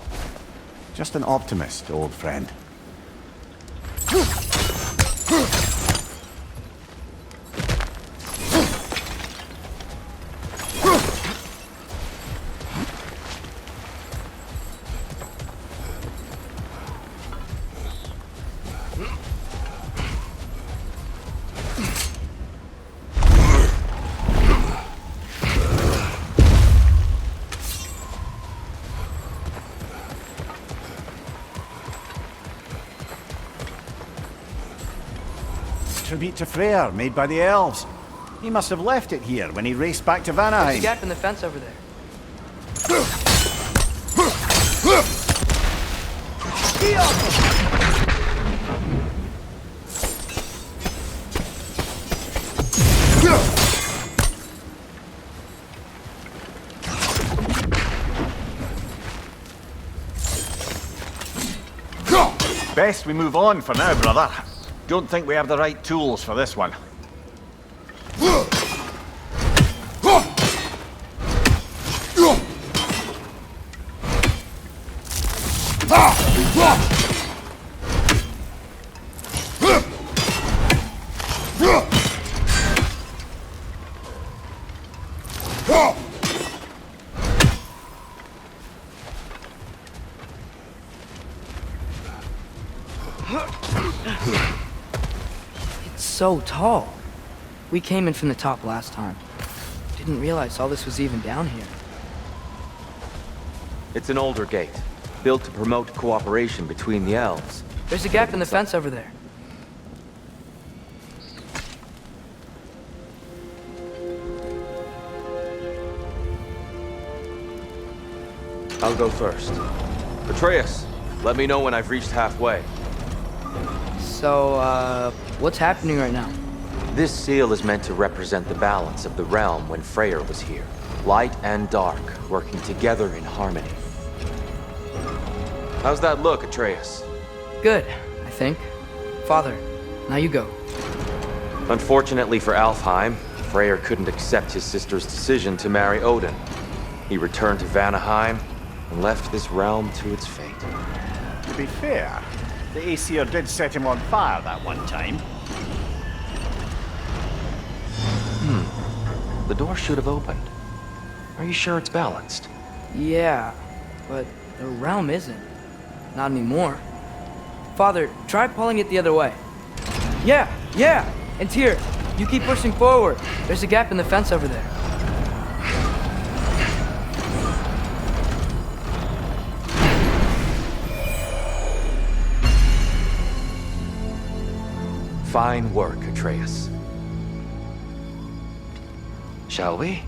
Just an optimist, old friend. Tribute to Freyr, made by the elves. He must have left it here when he raced back to There's a Vanaheim. gap in the fence over there. Best we move on for now, brother. Don't think we have the right tools for this one. It's so tall. We came in from the top last time. Didn't realize all this was even down here. It's an older gate, built to promote cooperation between the elves. There's a gap in the fence over there. I'll go first. Atreus, let me know when I've reached halfway. So, what's happening right now? This seal is meant to represent the balance of the realm when Freyr was here. Light and dark, working together in harmony. How's that look, Atreus? Good, I think. Father, now you go. Unfortunately for Alfheim, Freyr couldn't accept his sister's decision to marry Odin. He returned to Vanaheim and left this realm to its fate. To be fair, the Aesir did set him on fire that one time. The door should have opened. Are you sure it's balanced? Yeah, but the realm isn't. Not anymore. Father, try pulling it the other way. Yeah! And Tyr, you keep pushing forward. There's a gap in the fence over there. Fine work, Atreus. Shall we?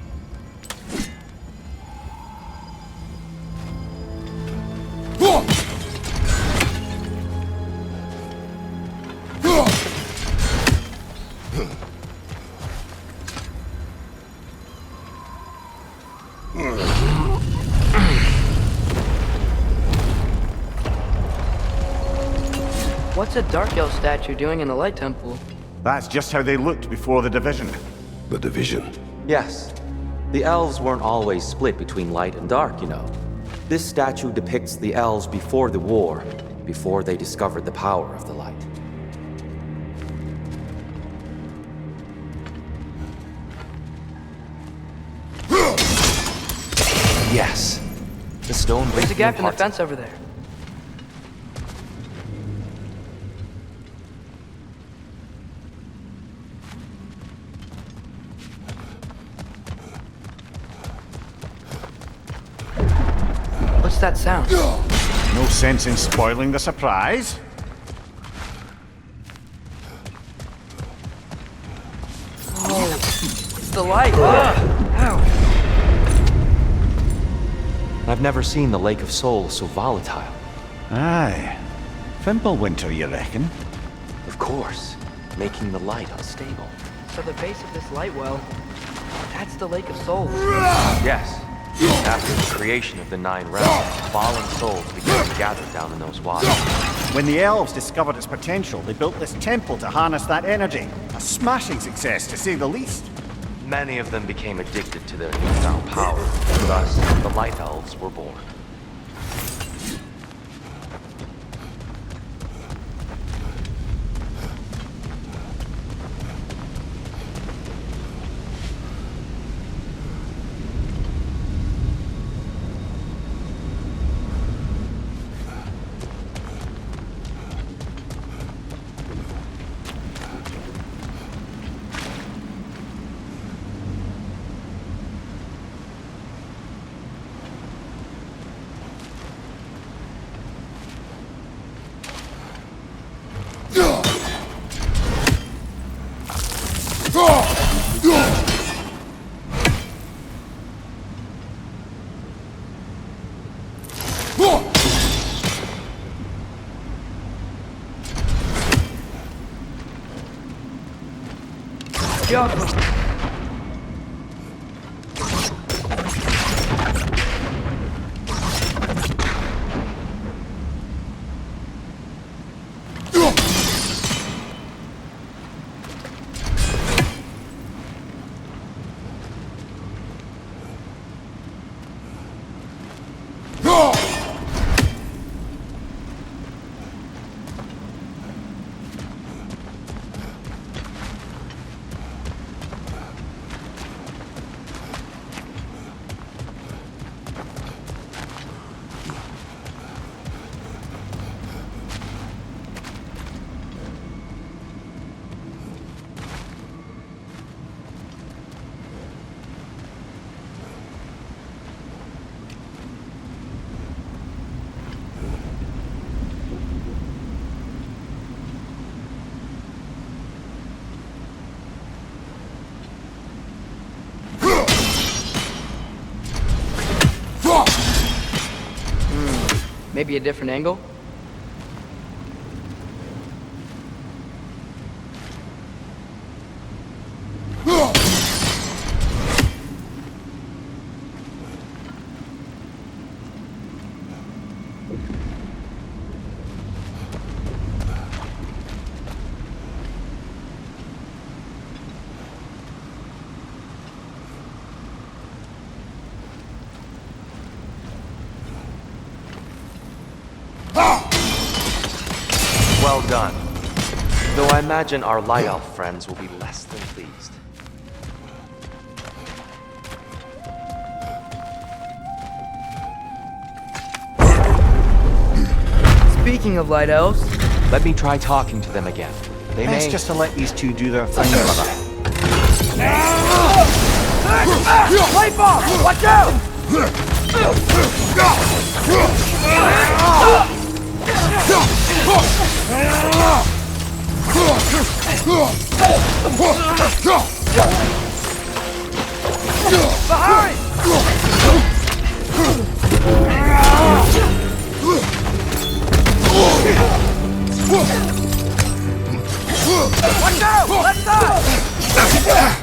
What's a Dark Elf statue doing in the Light Temple? That's just how they looked before the division. The division. Yes. The elves weren't always split between light and dark, you know. This statue depicts the elves before the war, before they discovered the power of the light. Yes. The stone There's a gap in the parts- fence over there. What's that sound? No sense in spoiling the surprise. Oh, it's the light. Ow. I've never seen the Lake of Souls so volatile. Aye. Fimbulwinter, you reckon? Of course, making the light unstable. So the base of this light well, that's the Lake of Souls. Yes. After the creation of the Nine Realms, fallen souls began to gather down in those waters. When the elves discovered its potential, they built this temple to harness that energy. A smashing success, to say the least. Many of them became addicted to their newfound power. Thus, the Light Elves were born. Maybe a different angle? Well done. Though I imagine our Light Elf friends will be less than pleased. Speaking of light elves, Let me try talking to them again. They Best may... just to let these two do their thing, brother. Light bomb! Watch out! Behind! Watch out! Left side!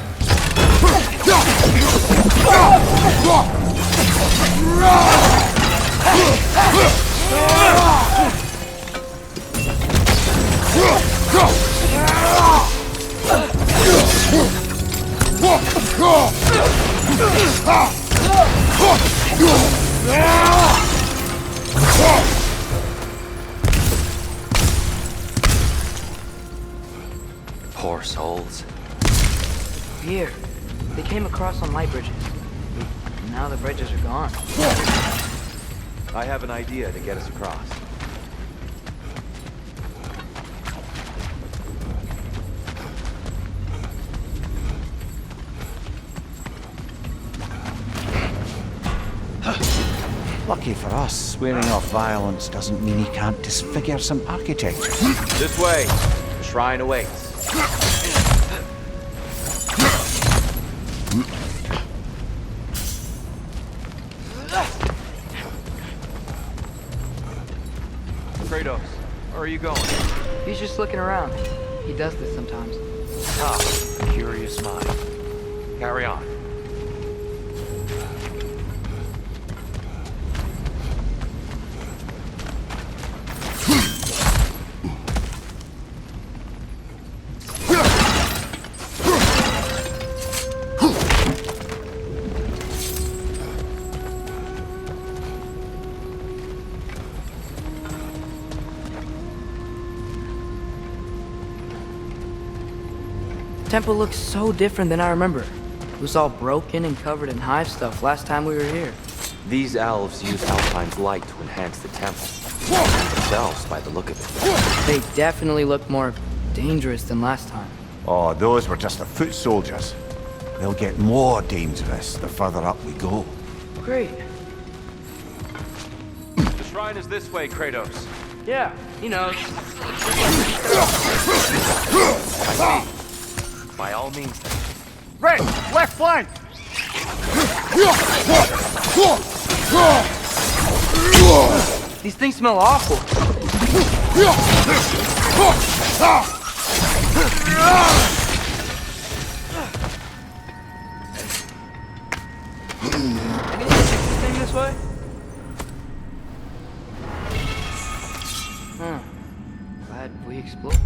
Poor souls. here. They came across on light bridges. Now the bridges are gone. I have an idea to get us across. Lucky for us, swearing off violence doesn't mean he can't disfigure some architecture. This way. The shrine awaits. Kratos, where are you going? He's just looking around. He does this sometimes. Ah, curious mind. Carry on. The temple looks so different than I remember. It was all broken and covered in hive stuff last time we were here. These elves use Alpine's light to enhance the temple. And themselves, by the look of it. They definitely look more dangerous than last time. Oh, those were just the foot soldiers. They'll get more dangerous the further up we go. Great. The shrine is this way, Kratos. Yeah, he knows. I see. By all means, then. Red, left flank! These things smell awful. Any thing this way? Glad we explored.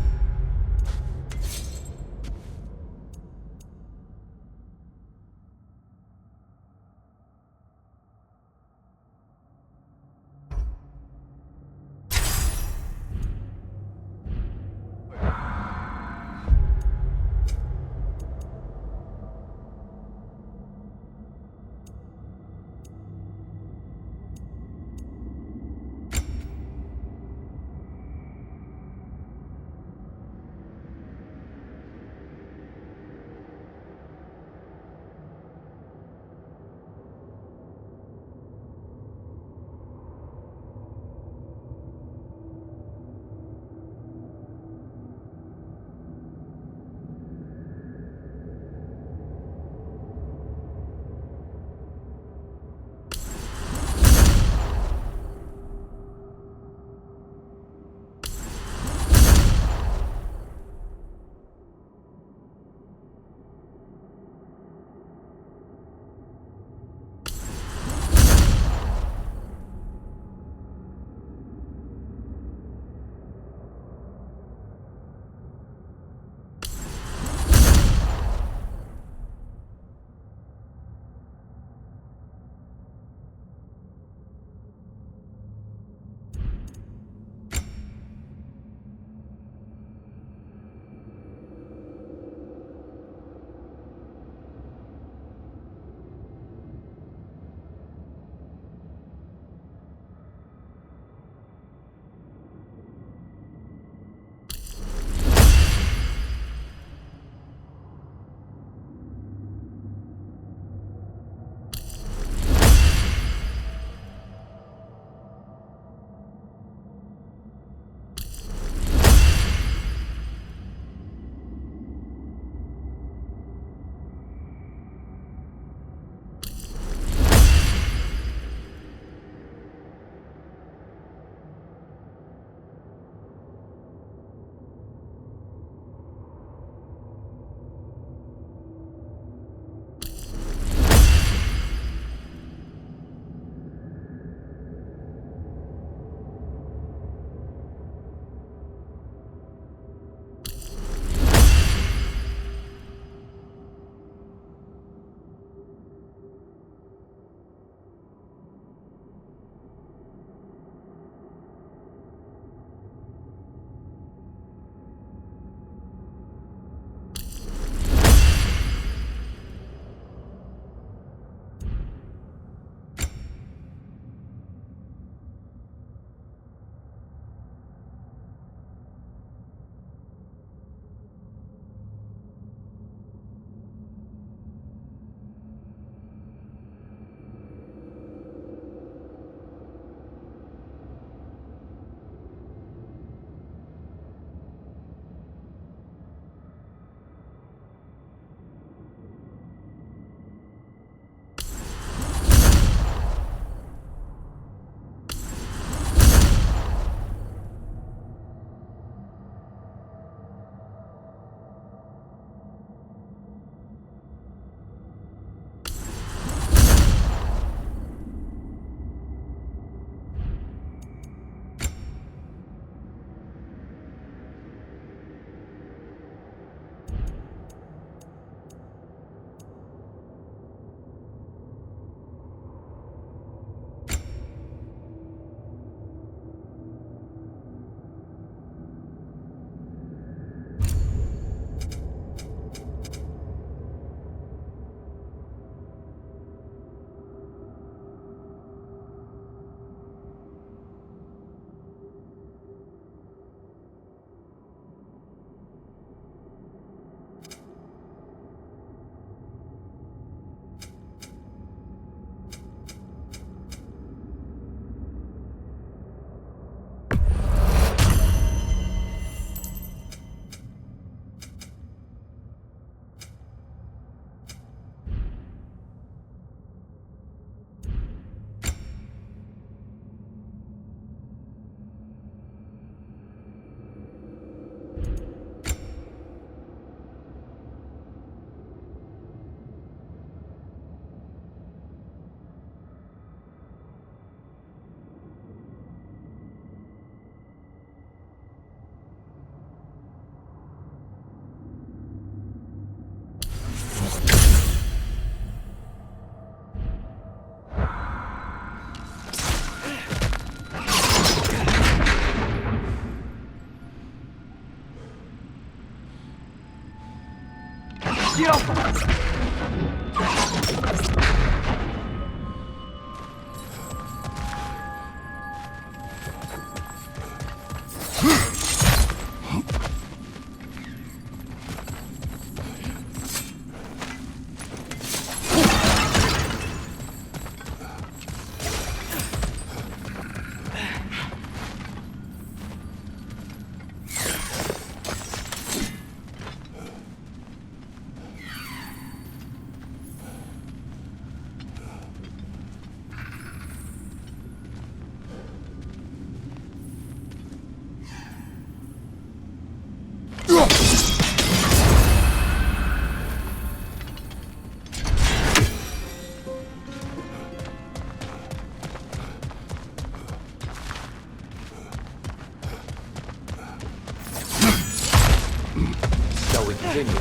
Shall we continue?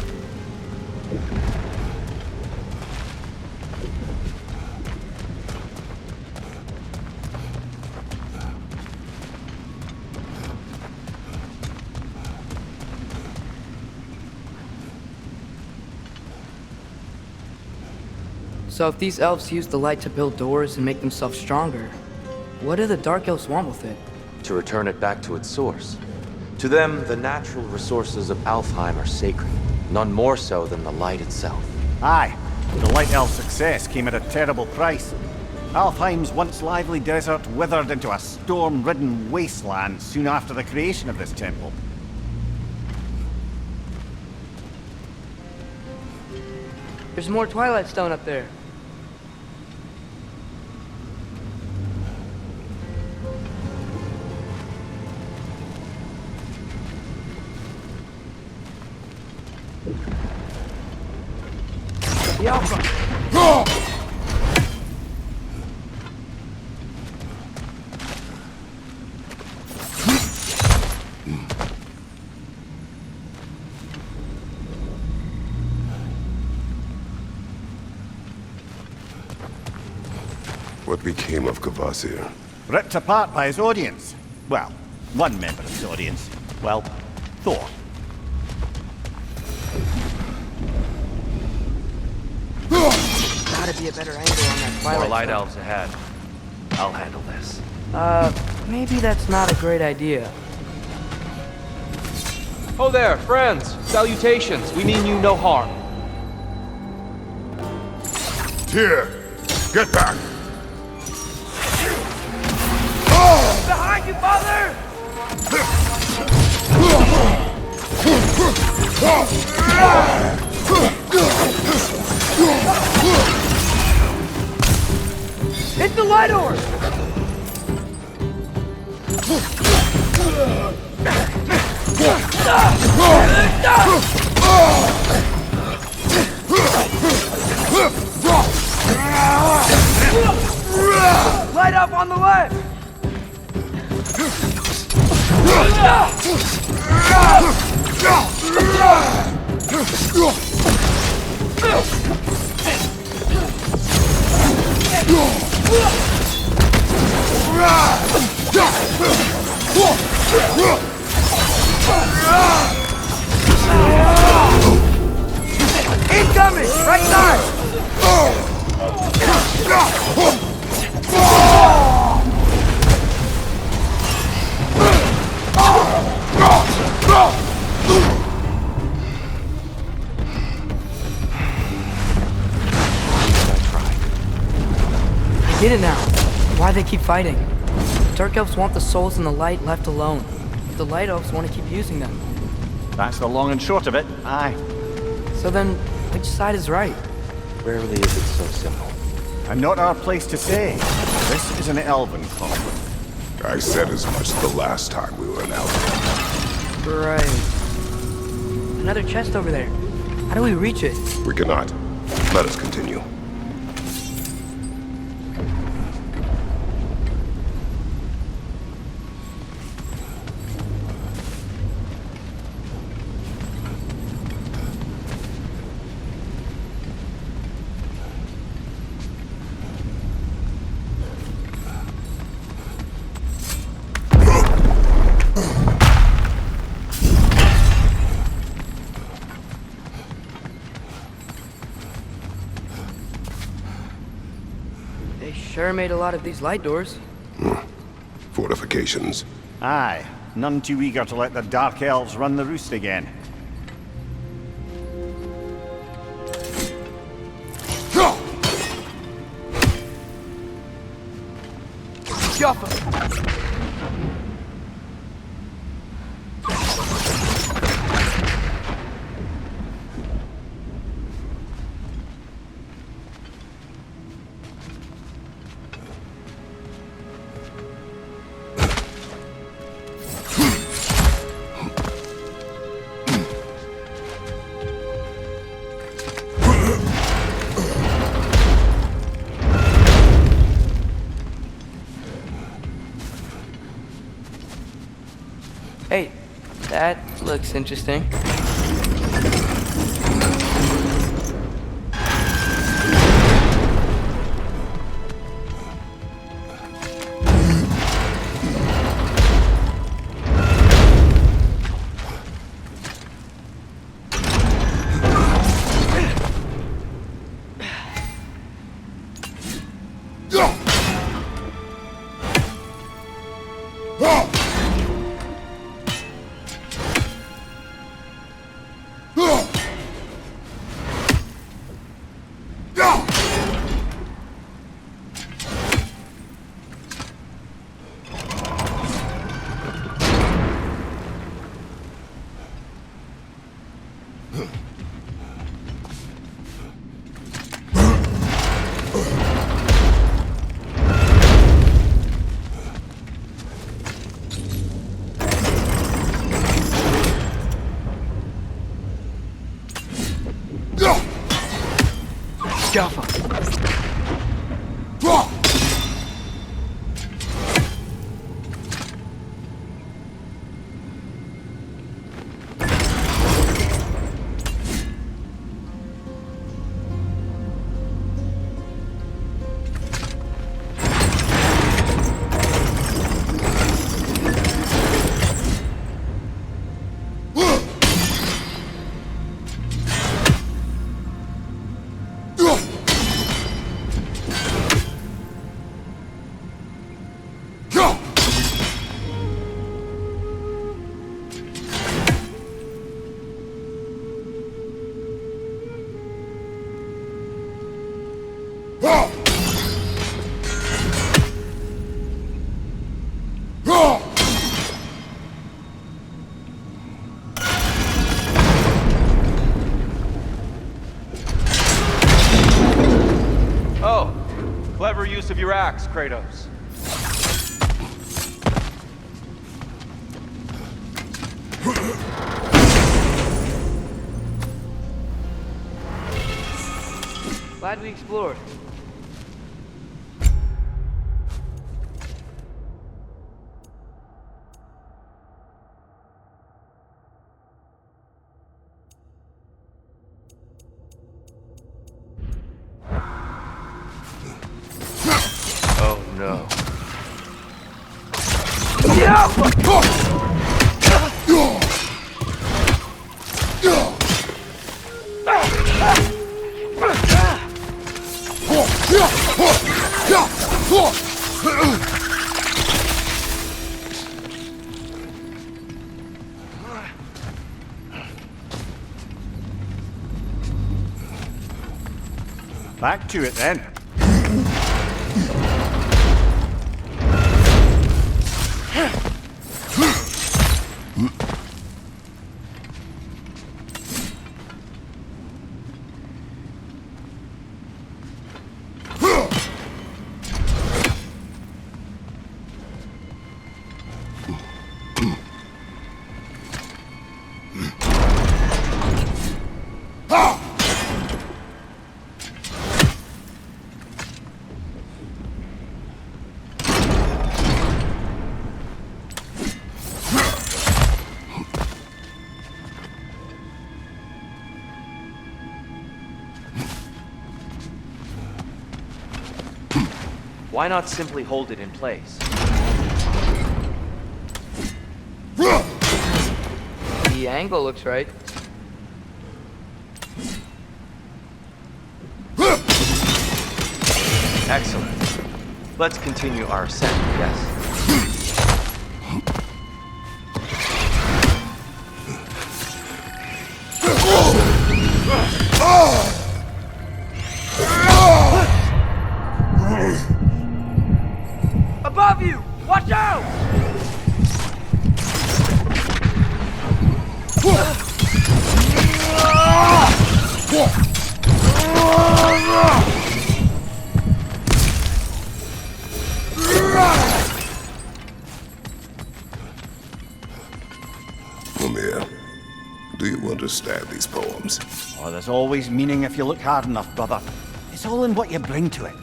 So if these elves use the light to build doors and make themselves stronger, what do the Dark Elves want with it? To return it back to its source. To them, the natural resources of Alfheim are sacred, none more so than the light itself. Aye, the Light Elf's success came at a terrible price. Alfheim's once lively desert withered into a storm-ridden wasteland soon after the creation of this temple. There's more Twilight Stone up there. The Alpha. What became of Kvasir? Ripped apart by his audience. Well, one member of his audience. Well, Thor. Gotta be a better angle on that Twilight More light Stone. elves ahead. I'll handle this. Maybe that's not a great idea. Oh there, friends! Salutations! We mean you no harm. Here! Get back! Behind you, father! Hit the light orb! Light up on the left! Incoming! Right side! I get it now. Why they keep fighting. The Dark Elves want the souls in the light left alone. The Light Elves want to keep using them. That's the long and short of it, aye. So then, which side is right? Rarely is it so simple. And not our place to say. This is an elven conflict. I said as much the last time we were in Alpha. Right. Another chest over there. How do we reach it? We cannot. Let us continue. They sure made a lot of these light doors. Fortifications. Aye, none too eager to let the Dark Elves run the roost again. Jaffa! Hey, that looks interesting. Jaffa! Oh, clever use of your axe, Kratos. Glad we explored. Oh no. Back to it then. Why not simply hold it in place? The angle looks right. Excellent. Let's continue our ascent, yes? Above you! Watch out! Lemire, do you understand these poems? Oh, there's always meaning if you look hard enough, brother. It's all in what you bring to it.